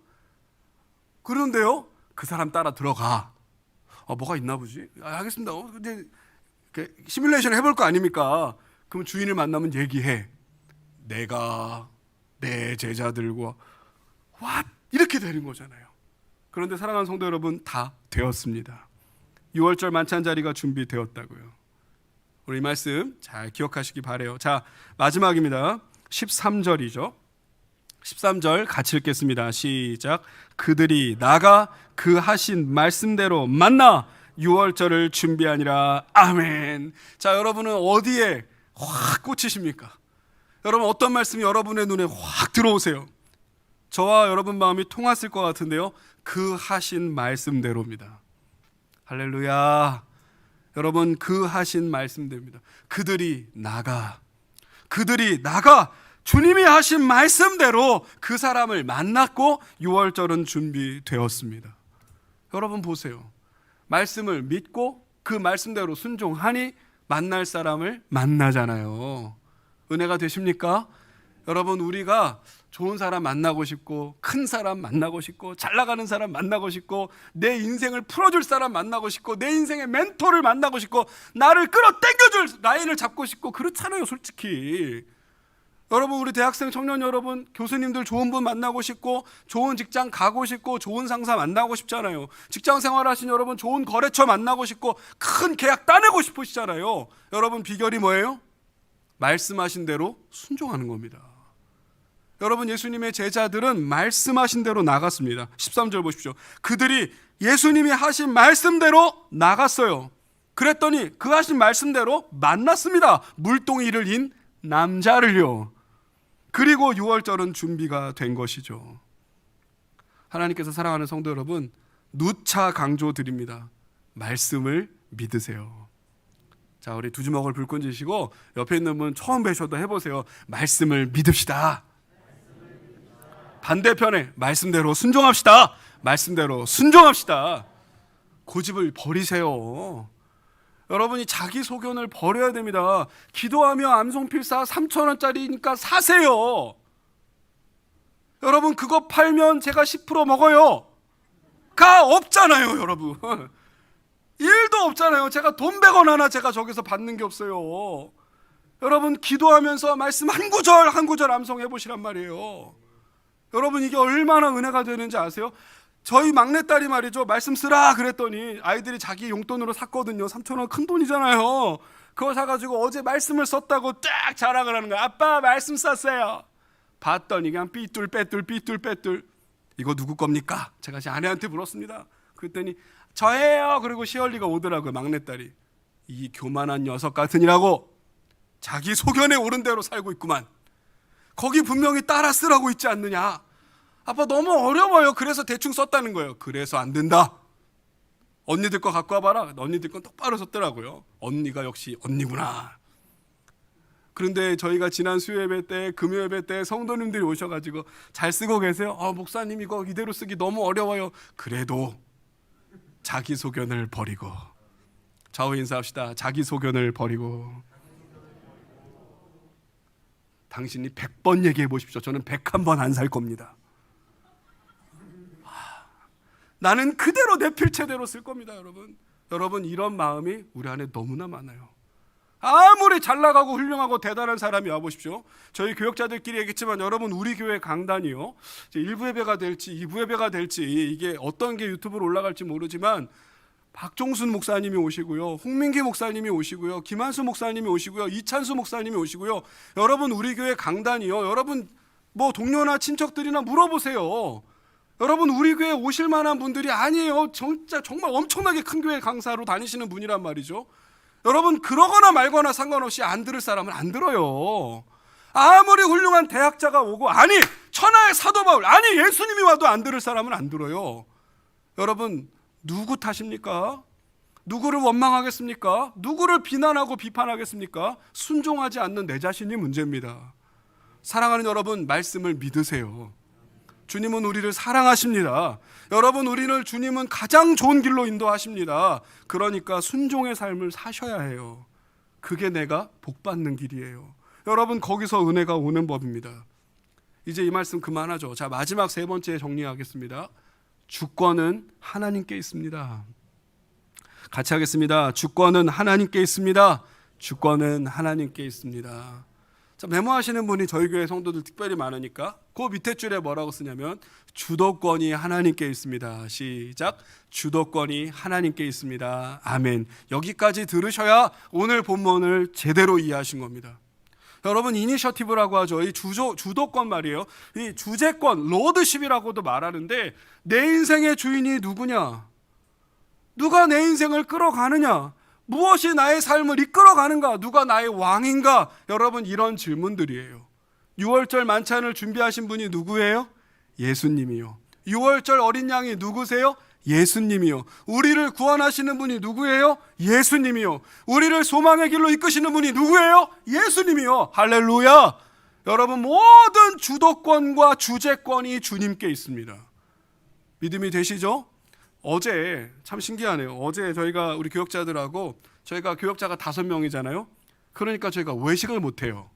그런데요, 그 사람 따라 들어가. 뭐가 있나 보지? 알겠습니다. 근데 시뮬레이션 해볼 거 아닙니까? 그럼 주인을 만나면 얘기해. 내가 내 제자들과 이렇게 되는 거잖아요. 그런데 사랑하는 성도 여러분, 다 되었습니다. 6월절 만찬 자리가 준비되었다고요. 우리 이 말씀 잘 기억하시기 바래요. 자, 마지막입니다. 13절이죠. 13절 같이 읽겠습니다. 시작. 그들이 나가 그 하신 말씀대로 만나 6월절을 준비하니라. 아멘. 자, 여러분은 어디에 확 꽂히십니까? 여러분, 어떤 말씀이 여러분의 눈에 확 들어오세요? 저와 여러분 마음이 통했을 것 같은데요, 그 하신 말씀대로입니다. 할렐루야. 여러분, 그 하신 말씀대로입니다. 그들이 나가 주님이 하신 말씀대로 그 사람을 만났고 6월절은 준비되었습니다. 여러분 보세요. 말씀을 믿고 그 말씀대로 순종하니 만날 사람을 만나잖아요. 은혜가 되십니까? 여러분, 우리가 좋은 사람 만나고 싶고, 큰 사람 만나고 싶고, 잘 나가는 사람 만나고 싶고, 내 인생을 풀어줄 사람 만나고 싶고, 내 인생의 멘토를 만나고 싶고, 나를 끌어당겨줄 라인을 잡고 싶고, 그렇잖아요, 솔직히. 여러분, 우리 대학생 청년 여러분, 교수님들 좋은 분 만나고 싶고, 좋은 직장 가고 싶고, 좋은 상사 만나고 싶잖아요. 직장 생활하신 여러분, 좋은 거래처 만나고 싶고, 큰 계약 따내고 싶으시잖아요. 여러분, 비결이 뭐예요? 말씀하신 대로 순종하는 겁니다. 여러분, 예수님의 제자들은 말씀하신 대로 나갔습니다. 13절 보십시오. 그들이 예수님이 하신 말씀대로 나갔어요. 그랬더니 그 하신 말씀대로 만났습니다. 물동이를 인 남자를요. 그리고 6월절은 준비가 된 것이죠. 하나님께서 사랑하는 성도 여러분, 누차 강조드립니다. 말씀을 믿으세요. 자, 우리 두 주먹을 불끈 쥐시고 옆에 있는 분 처음 뵈셔도 해보세요. 말씀을 믿읍시다. 반대편에 말씀대로 순종합시다. 말씀대로 순종합시다. 고집을 버리세요. 여러분이 자기 소견을 버려야 됩니다. 기도하며 암송필사 3,000원짜리니까 사세요. 여러분, 그거 팔면 제가 10% 먹어요. 가 없잖아요, 여러분. 1도 없잖아요. 제가 돈 100원 하나 제가 저기서 받는 게 없어요. 여러분, 기도하면서 말씀 한 구절 한 구절 암송해 보시란 말이에요. 여러분, 이게 얼마나 은혜가 되는지 아세요? 저희 막내딸이 말이죠, 말씀 쓰라 그랬더니 아이들이 자기 용돈으로 샀거든요. 3,000원 큰 돈이잖아요. 그거 사가지고 어제 말씀을 썼다고 딱 자랑을 하는 거야. 아빠 말씀 썼어요. 봤더니 그냥 삐뚤빼뚤. 이거 누구 겁니까? 제가 제 아내한테 물었습니다. 그랬더니 저예요. 그리고 시얼리가 오더라고요, 막내딸이. 이 교만한 녀석 같으니라고 자기 소견에 오른 대로 살고 있구만. 거기 분명히 따라 쓰라고 있지 않느냐. 아빠 너무 어려워요. 그래서 대충 썼다는 거예요. 그래서 안 된다. 언니들 거 갖고 와봐라. 언니들 건 똑바로 썼더라고요. 언니가 역시 언니구나. 그런데 저희가 지난 수요예배 때, 금요예배 때 성도님들이 오셔가지고 잘 쓰고 계세요. 목사님 이거 이대로 쓰기 너무 어려워요. 그래도 자기 소견을 버리고, 좌우 인사합시다. 자기 소견을 버리고. 당신이 100번 얘기해 보십시오. 저는 101번 안 살 겁니다. 나는 그대로 내 필체대로 쓸 겁니다, 여러분. 여러분, 이런 마음이 우리 안에 너무나 많아요. 아무리 잘 나가고 훌륭하고 대단한 사람이 와보십시오. 저희 교역자들끼리 얘기했지만 여러분, 우리 교회 강단이요, 1부 예배가 될지 2부 예배가 될지 이게 어떤 게 유튜브로 올라갈지 모르지만 박종순 목사님이 오시고요, 홍민기 목사님이 오시고요, 김한수 목사님이 오시고요, 이찬수 목사님이 오시고요. 여러분, 우리 교회 강단이요, 여러분 뭐 동료나 친척들이나 물어보세요. 여러분, 우리 교회 오실 만한 분들이 아니에요. 진짜 정말 엄청나게 큰 교회 강사로 다니시는 분이란 말이죠. 여러분, 그러거나 말거나 상관없이 안 들을 사람은 안 들어요. 아무리 훌륭한 대학자가 오고, 아니 천하의 사도 바울, 아니 예수님이 와도 안 들을 사람은 안 들어요. 여러분, 누구 탓입니까? 누구를 원망하겠습니까? 누구를 비난하고 비판하겠습니까? 순종하지 않는 내 자신이 문제입니다. 사랑하는 여러분, 말씀을 믿으세요. 주님은 우리를 사랑하십니다. 여러분, 우리를 주님은 가장 좋은 길로 인도하십니다. 그러니까 순종의 삶을 사셔야 해요. 그게 내가 복받는 길이에요. 여러분, 거기서 은혜가 오는 법입니다. 이제 이 말씀 그만하죠. 자, 마지막 세 번째 정리하겠습니다. 주권은 하나님께 있습니다. 같이 하겠습니다. 주권은 하나님께 있습니다. 주권은 하나님께 있습니다. 자, 메모하시는 분이 저희 교회 성도들 특별히 많으니까 그 밑에 줄에 뭐라고 쓰냐면 주도권이 하나님께 있습니다. 시작. 주도권이 하나님께 있습니다. 아멘. 여기까지 들으셔야 오늘 본문을 제대로 이해하신 겁니다. 여러분, 이니셔티브라고 하죠. 이 주도권 말이에요. 이 주재권, 로드십이라고도 말하는데 내 인생의 주인이 누구냐? 누가 내 인생을 끌어가느냐? 무엇이 나의 삶을 이끌어가는가? 누가 나의 왕인가? 여러분, 이런 질문들이에요. 6월절 만찬을 준비하신 분이 누구예요? 예수님이요. 6월절 어린 양이 누구세요? 예수님이요. 우리를 구원하시는 분이 누구예요? 예수님이요. 우리를 소망의 길로 이끄시는 분이 누구예요? 예수님이요. 할렐루야. 여러분, 모든 주도권과 주재권이 주님께 있습니다. 믿음이 되시죠? 어제 참 신기하네요. 어제 저희가 우리 교역자들하고 저희가 교역자가 5명이잖아요. 그러니까 저희가 외식을 못해요.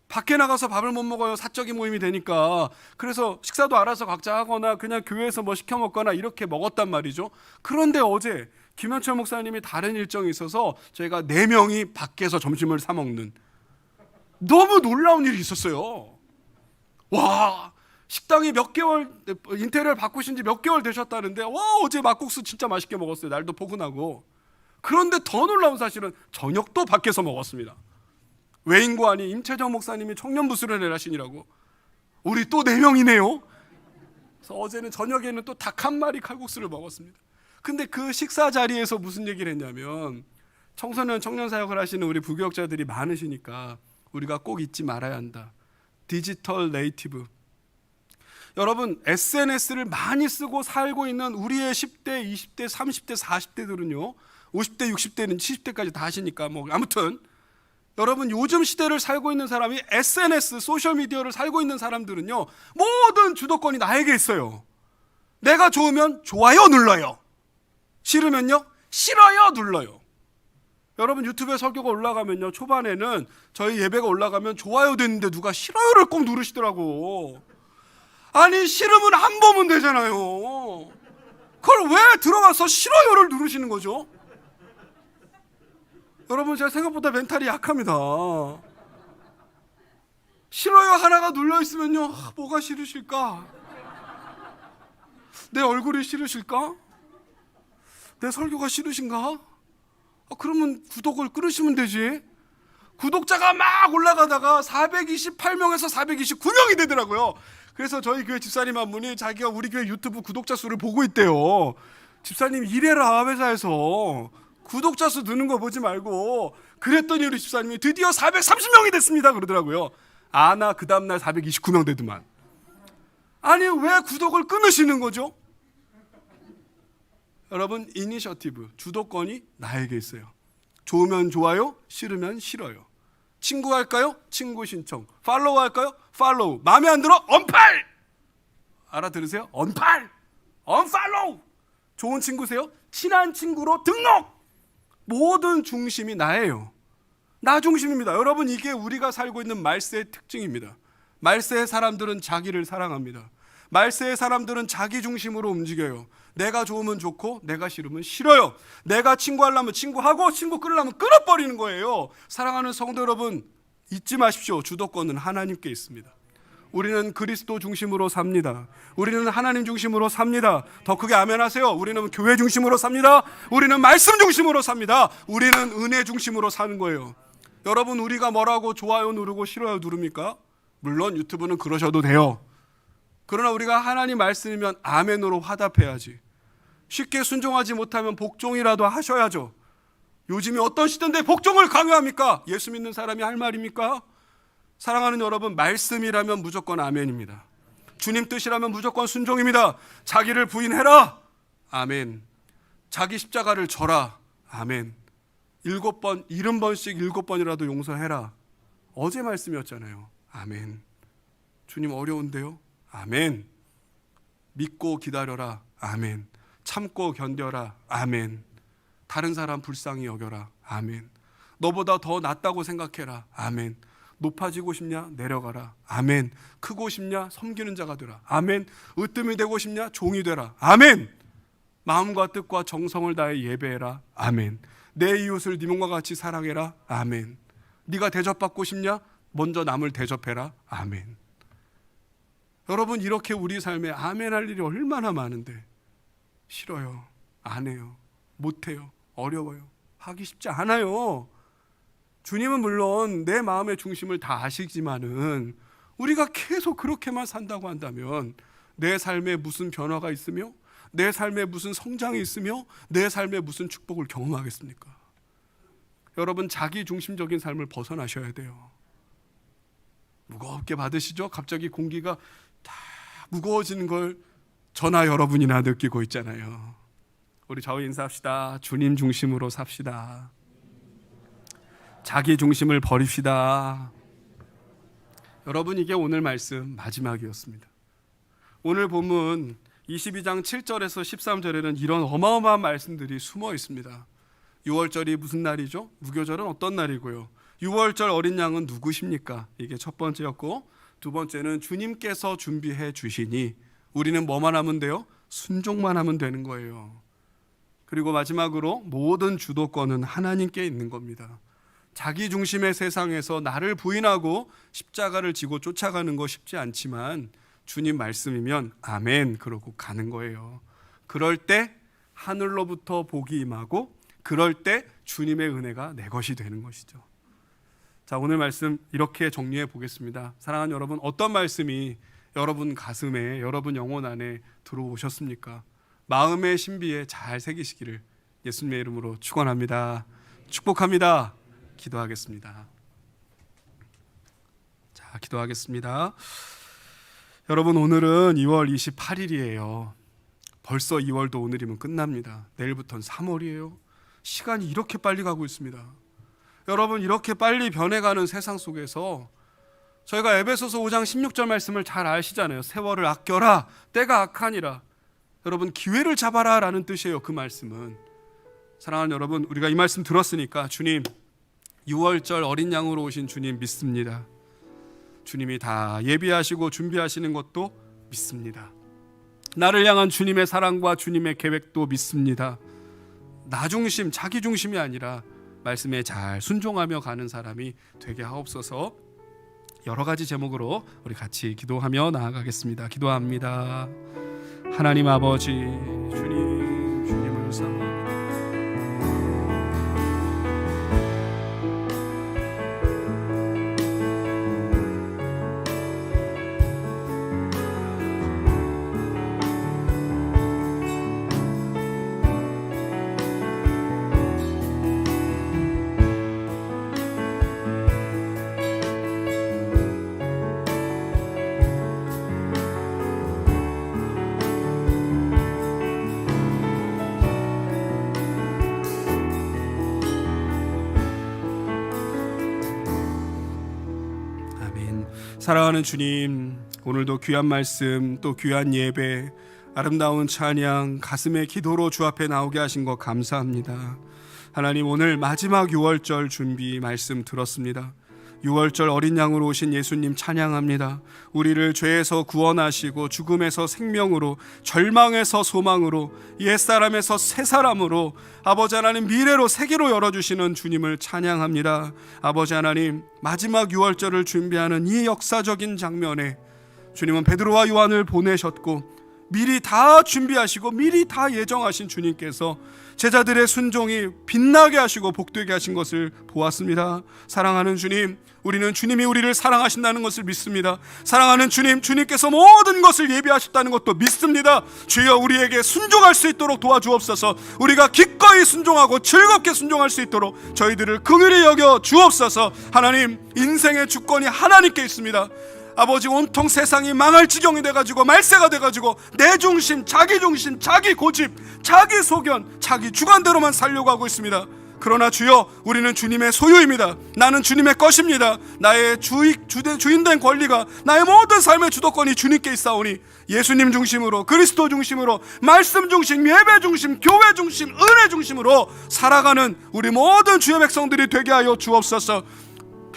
밖에 나가서 밥을 못 먹어요. 사적인 모임이 되니까. 그래서 식사도 알아서 각자 하거나 그냥 교회에서 뭐 시켜 먹거나 이렇게 먹었단 말이죠. 그런데 어제 김현철 목사님이 다른 일정이 있어서 저희가 4명이 밖에서 점심을 사 먹는 너무 놀라운 일이 있었어요. 와, 식당이 몇 개월 인테리어를 바꾸신 지 몇 개월 되셨다는데 와, 어제 막국수 진짜 맛있게 먹었어요. 날도 포근하고. 그런데 더 놀라운 사실은 저녁도 밖에서 먹었습니다. 외인고 아닌 임채정 목사님이 청년부 수련회를 하시니라고. 우리 또 4명이네요. 그래서 어제는 저녁에는 또 닭 한 마리 칼국수를 먹었습니다. 근데 그 식사 자리에서 무슨 얘기를 했냐면 청소년 청년 사역을 하시는 우리 부교역자들이 많으시니까 우리가 꼭 잊지 말아야 한다. 디지털 네이티브. 여러분, SNS를 많이 쓰고 살고 있는 우리의 10대, 20대, 30대, 40대들은요. 50대, 60대는 70대까지 다 하시니까 뭐 아무튼 여러분, 요즘 시대를 살고 있는 사람이 SNS, 소셜미디어를 살고 있는 사람들은요, 모든 주도권이 나에게 있어요. 내가 좋으면 좋아요 눌러요. 싫으면요, 싫어요 눌러요. 여러분, 유튜브에 설교가 올라가면요, 초반에는 저희 예배가 올라가면 좋아요 됐는데 누가 싫어요를 꼭 누르시더라고. 아니, 싫으면 안 보면 되잖아요. 그걸 왜 들어가서 싫어요를 누르시는 거죠? 여러분, 제가 생각보다 멘탈이 약합니다. 싫어요 하나가 눌려있으면요, 뭐가 싫으실까? 내 얼굴이 싫으실까? 내 설교가 싫으신가? 그러면 구독을 끊으시면 되지. 구독자가 막 올라가다가 428명에서 429명이 되더라고요. 그래서 저희 교회 집사님 한 분이 자기가 우리 교회 유튜브 구독자 수를 보고 있대요. 집사님 일해라, 회사에서. 구독자 수 느는 거 보지 말고. 그랬더니 우리 집사님이 드디어 430명이 됐습니다 그러더라고요. 나 그 다음날 429명 되더만. 아니, 왜 구독을 끊으시는 거죠? 여러분, 이니셔티브, 주도권이 나에게 있어요. 좋으면 좋아요, 싫으면 싫어요. 친구 할까요? 친구 신청. 팔로우 할까요? 팔로우. 마음에 안 들어? 언팔! 알아들으세요? 언팔! 언팔로우! 좋은 친구세요? 친한 친구로 등록! 모든 중심이 나예요. 나 중심입니다. 여러분, 이게 우리가 살고 있는 말세의 특징입니다. 말세의 사람들은 자기를 사랑합니다. 말세의 사람들은 자기 중심으로 움직여요. 내가 좋으면 좋고 내가 싫으면 싫어요. 내가 친구하려면 친구하고 친구 끊으려면 끊어버리는 거예요. 사랑하는 성도 여러분, 잊지 마십시오. 주도권은 하나님께 있습니다. 우리는 그리스도 중심으로 삽니다. 우리는 하나님 중심으로 삽니다. 더 크게 아멘 하세요. 우리는 교회 중심으로 삽니다. 우리는 말씀 중심으로 삽니다. 우리는 은혜 중심으로 사는 거예요. 여러분, 우리가 뭐라고 좋아요 누르고 싫어요 누릅니까? 물론 유튜브는 그러셔도 돼요. 그러나 우리가 하나님 말씀이면 아멘으로 화답해야지. 쉽게 순종하지 못하면 복종이라도 하셔야죠. 요즘이 어떤 시대인데 복종을 강요합니까? 예수 믿는 사람이 할 말입니까? 사랑하는 여러분, 말씀이라면 무조건 아멘입니다. 주님 뜻이라면 무조건 순종입니다. 자기를 부인해라. 아멘. 자기 십자가를 져라. 아멘. 7번, 70번씩 7번이라도 용서해라. 어제 말씀이었잖아요. 아멘. 주님 어려운데요? 아멘. 믿고 기다려라. 아멘. 참고 견뎌라. 아멘. 다른 사람 불쌍히 여겨라. 아멘. 너보다 더 낫다고 생각해라. 아멘. 높아지고 싶냐? 내려가라. 아멘. 크고 싶냐? 섬기는 자가 되라. 아멘. 으뜸이 되고 싶냐? 종이 되라. 아멘. 마음과 뜻과 정성을 다해 예배해라. 아멘. 내 이웃을 네 몸과 같이 사랑해라. 아멘. 네가 대접받고 싶냐? 먼저 남을 대접해라. 아멘. 여러분, 이렇게 우리 삶에 아멘 할 일이 얼마나 많은데 싫어요. 안 해요. 못해요. 어려워요. 하기 쉽지 않아요. 주님은 물론 내 마음의 중심을 다 아시지만은 우리가 계속 그렇게만 산다고 한다면 내 삶에 무슨 변화가 있으며 내 삶에 무슨 성장이 있으며 내 삶에 무슨 축복을 경험하겠습니까? 여러분, 자기 중심적인 삶을 벗어나셔야 돼요. 무겁게 받으시죠? 갑자기 공기가 다 무거워지는 걸 저나 여러분이나 느끼고 있잖아요. 우리 좌우 인사합시다. 주님 중심으로 삽시다. 자기 중심을 버립시다. 여러분, 이게 오늘 말씀 마지막이었습니다. 오늘 본문 22장 7절에서 13절에는 이런 어마어마한 말씀들이 숨어 있습니다. 6월절이 무슨 날이죠? 무교절은 어떤 날이고요? 6월절 어린 양은 누구십니까? 이게 첫 번째였고, 두 번째는 주님께서 준비해 주시니 우리는 뭐만 하면 돼요? 순종만 하면 되는 거예요. 그리고 마지막으로 모든 주도권은 하나님께 있는 겁니다. 자기 중심의 세상에서 나를 부인하고 십자가를 지고 쫓아가는 거 쉽지 않지만 주님 말씀이면 아멘 그러고 가는 거예요. 그럴 때 하늘로부터 복이 임하고 그럴 때 주님의 은혜가 내 것이 되는 것이죠. 자, 오늘 말씀 이렇게 정리해 보겠습니다. 사랑하는 여러분, 어떤 말씀이 여러분 가슴에, 여러분 영혼 안에 들어오셨습니까? 마음의 신비에 잘 새기시기를 예수님의 이름으로 축원합니다. 축복합니다. 기도하겠습니다. 자, 기도하겠습니다. 여러분, 오늘은 2월 28일이에요. 벌써 2월도 오늘이면 끝납니다. 내일부터는 3월이에요. 시간이 이렇게 빨리 가고 있습니다. 여러분, 이렇게 빨리 변해가는 세상 속에서 저희가 에베소서 5장 16절 말씀을 잘 아시잖아요. 세월을 아껴라. 때가 악하니라. 여러분, 기회를 잡아라 라는 뜻이에요. 그 말씀은. 사랑하는 여러분, 우리가 이 말씀 들었으니까 주님, 6월절 어린 양으로 오신 주님 믿습니다. 주님이 다 예비하시고 준비하시는 것도 믿습니다. 나를 향한 주님의 사랑과 주님의 계획도 믿습니다. 나 중심, 자기 중심이 아니라 말씀에 잘 순종하며 가는 사람이 되게 하옵소서. 여러 가지 제목으로 우리 같이 기도하며 나아가겠습니다. 기도합니다. 하나님 아버지, 주님을 사모합니다. 사랑하는 주님, 오늘도 귀한 말씀, 또 귀한 예배, 아름다운 찬양, 가슴의 기도로 주 앞에 나오게 하신 것 감사합니다. 하나님, 오늘 마지막 6월절 준비 말씀 들었습니다. 6월절 어린 양으로 오신 예수님 찬양합니다. 우리를 죄에서 구원하시고 죽음에서 생명으로, 절망에서 소망으로, 옛사람에서 새사람으로, 아버지 하나님 미래로 세계로 열어주시는 주님을 찬양합니다. 아버지 하나님, 마지막 6월절을 준비하는 이 역사적인 장면에 주님은 베드로와 요한을 보내셨고 미리 다 준비하시고 미리 다 예정하신 주님께서 제자들의 순종이 빛나게 하시고 복되게 하신 것을 보았습니다. 사랑하는 주님, 우리는 주님이 우리를 사랑하신다는 것을 믿습니다. 사랑하는 주님, 주님께서 모든 것을 예비하셨다는 것도 믿습니다. 주여, 우리에게 순종할 수 있도록 도와주옵소서. 우리가 기꺼이 순종하고 즐겁게 순종할 수 있도록 저희들을 긍휼히 여겨 주옵소서. 하나님, 인생의 주권이 하나님께 있습니다. 아버지, 온통 세상이 망할 지경이 돼가지고 말세가 돼가지고 내 중심, 자기 중심, 자기 고집, 자기 소견, 자기 주관대로만 살려고 하고 있습니다. 그러나 주여, 우리는 주님의 소유입니다. 나는 주님의 것입니다. 나의 주인된 권리가, 나의 모든 삶의 주도권이 주님께 있사오니 예수님 중심으로, 그리스도 중심으로, 말씀 중심, 예배 중심, 교회 중심, 은혜 중심으로 살아가는 우리 모든 주의 백성들이 되게 하여 주옵소서.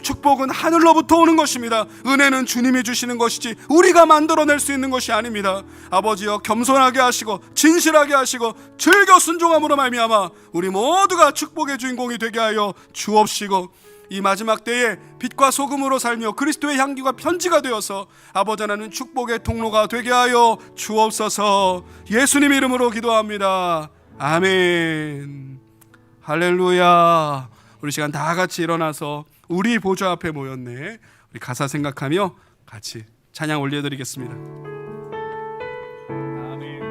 축복은 하늘로부터 오는 것입니다. 은혜는 주님이 주시는 것이지 우리가 만들어낼 수 있는 것이 아닙니다. 아버지여, 겸손하게 하시고 진실하게 하시고 즐겨 순종함으로 말미암아 우리 모두가 축복의 주인공이 되게 하여 주옵시고, 이 마지막 때에 빛과 소금으로 살며 그리스도의 향기가 편지가 되어서 아버지 하나님 축복의 통로가 되게 하여 주옵소서. 예수님 이름으로 기도합니다. 아멘. 할렐루야. 우리 시간 다 같이 일어나서 우리 보좌 앞에 모였네, 우리 가사 생각하며 같이 찬양 올려드리겠습니다. 아멘.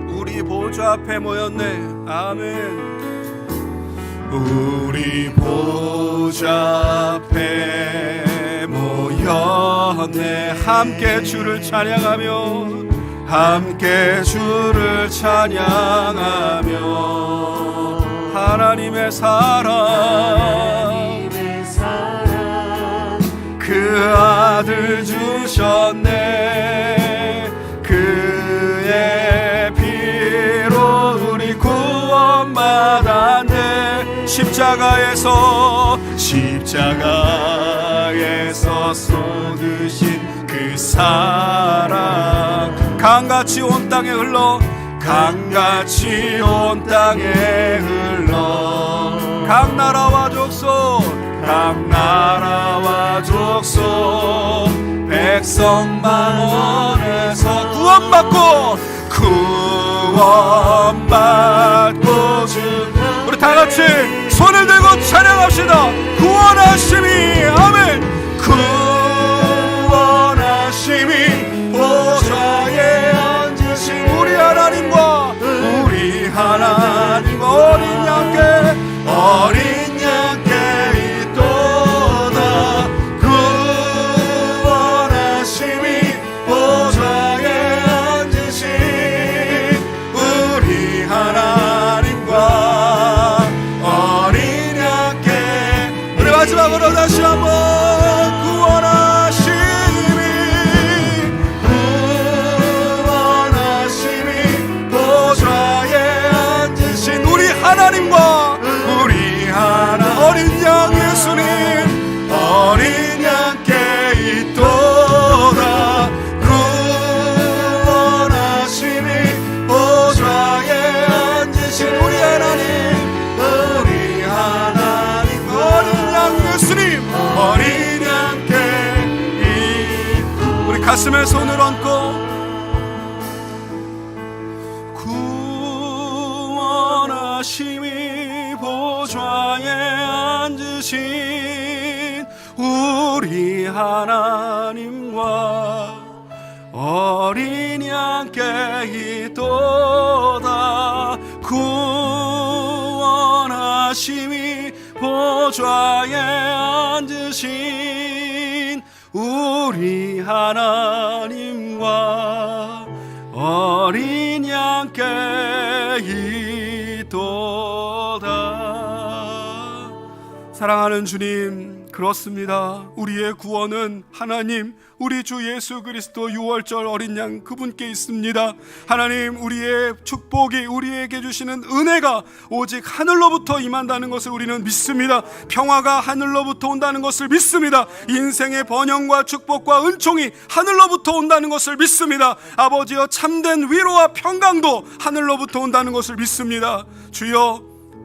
우리 보좌 앞에 모였네. 아멘. 우리 보좌 앞에 모였네. 함께 주를 찬양하며, 함께 주를 찬양하며 하나님의 사랑, 그 아들 주셨네. 그의 피로 우리 구원받았네. 십자가에서 쏟으신 그 사랑, 강같이 온 땅에 흘러, 강같이 온 땅에 흘러, 각 나라와 족속 백성 만원에서 구원받고 주, 우리 다같이 손을 들고 찬양합시다. 구원하심이, 아멘. 구원하심이 보좌에 앉으신 우리 하나님과 어린 양께 있도다. 구원하심이 보좌에 앉으신 우리 하나님과 어린 양께, 우리 마지막으로 다시 한번 하나님과 우리 어린 양 예수님, 어린 양께 있도다. 구원하심이 보좌에 앉으신 우리 하나님, 어린 양 예수님, 어린 양께 우리 가슴에 손을 얹고 구원하심이 보좌에 앉으신 우리 하나님과 어린 양께 있도다. 구원하심이 보좌에 앉으신 우리 하나님과 어린 양께 있도다. 사랑하는 주님, 그렇습니다. 우리의 구원은 하나님, 우리 주 예수 그리스도 유월절 어린 양 그분께 있습니다. 하나님, 우리의 축복이, 우리에게 주시는 은혜가 오직 하늘로부터 임한다는 것을 우리는 믿습니다. 평화가 하늘로부터 온다는 것을 믿습니다. 인생의 번영과 축복과 은총이 하늘로부터 온다는 것을 믿습니다. 아버지여, 참된 위로와 평강도 하늘로부터 온다는 것을 믿습니다. 주여,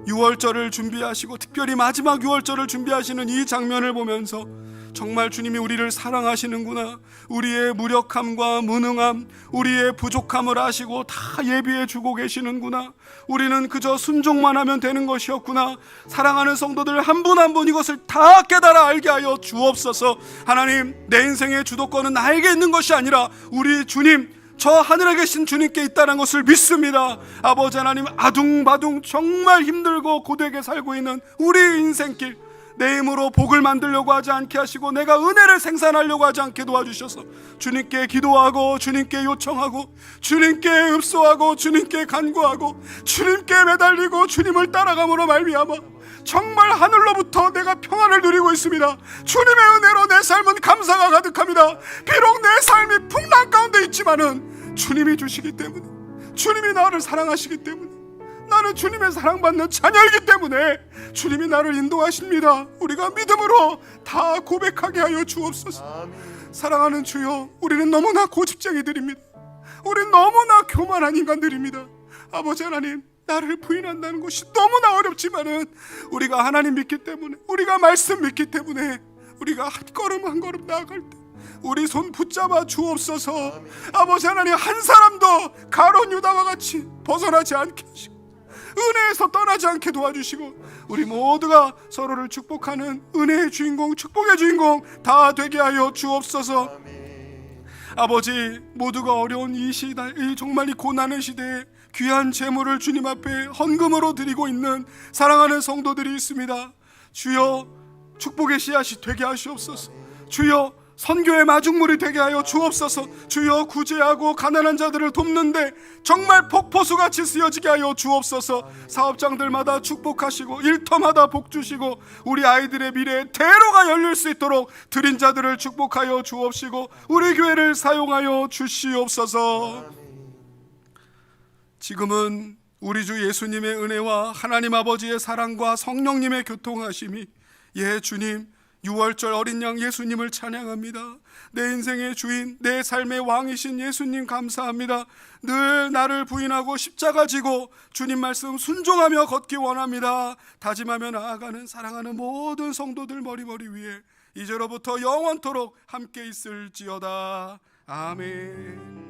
6월절을 준비하시고 특별히 마지막 6월절을 준비하시는 이 장면을 보면서 정말 주님이 우리를 사랑하시는구나, 우리의 무력함과 무능함, 우리의 부족함을 아시고 다 예비해 주고 계시는구나, 우리는 그저 순종만 하면 되는 것이었구나, 사랑하는 성도들 한 분 한 분 이것을 다 깨달아 알게 하여 주옵소서. 하나님, 내 인생의 주도권은 나에게 있는 것이 아니라 우리 주님, 저 하늘에 계신 주님께 있다는 것을 믿습니다. 아버지 하나님, 아둥바둥 정말 힘들고 고되게 살고 있는 우리 인생길, 내 힘으로 복을 만들려고 하지 않게 하시고 내가 은혜를 생산하려고 하지 않게 도와주셔서 주님께 기도하고 주님께 요청하고 주님께 읍소하고 주님께 간구하고 주님께 매달리고 주님을 따라감으로 말미암아 정말 하늘로부터 내가 평안을 누리고 있습니다. 주님의 은혜로 내 삶은 감사가 가득합니다. 비록 내 삶이 풍랑 가운데 있지만은 주님이 주시기 때문에, 주님이 나를 사랑하시기 때문에, 나는 주님의 사랑받는 자녀이기 때문에 주님이 나를 인도하십니다. 우리가 믿음으로 다 고백하게 하여 주옵소서. 사랑하는 주여, 우리는 너무나 고집쟁이들입니다. 우리는 너무나 교만한 인간들입니다. 아버지 하나님, 나를 부인한다는 것이 너무나 어렵지만은 우리가 하나님 믿기 때문에, 우리가 말씀 믿기 때문에 우리가 한 걸음 한 걸음 나아갈 때 우리 손 붙잡아 주옵소서. 아버지 하나님, 한 사람도 가룟 유다와 같이 벗어나지 않게 하시고 은혜에서 떠나지 않게 도와주시고 우리 모두가 서로를 축복하는 은혜의 주인공, 축복의 주인공 다 되게 하여 주옵소서. 아버지, 모두가 어려운 이 시대, 정말 이 고난의 시대에 귀한 재물을 주님 앞에 헌금으로 드리고 있는 사랑하는 성도들이 있습니다. 주여, 축복의 씨앗이 되게 하시옵소서. 주여, 선교의 마중물이 되게 하여 주옵소서. 주여, 구제하고 가난한 자들을 돕는데 정말 폭포수같이 쓰여지게 하여 주옵소서. 사업장들마다 축복하시고 일터마다 복 주시고 우리 아이들의 미래에 대로가 열릴 수 있도록 드린 자들을 축복하여 주옵시고 우리 교회를 사용하여 주시옵소서. 지금은 우리 주 예수님의 은혜와 하나님 아버지의 사랑과 성령님의 교통하심이, 예 주님, 6월절 어린 양 예수님을 찬양합니다. 내 인생의 주인, 내 삶의 왕이신 예수님 감사합니다. 늘 나를 부인하고 십자가 지고 주님 말씀 순종하며 걷기 원합니다. 다짐하며 나아가는 사랑하는 모든 성도들 머리머리 위에 이제로부터 영원토록 함께 있을지어다. 아멘.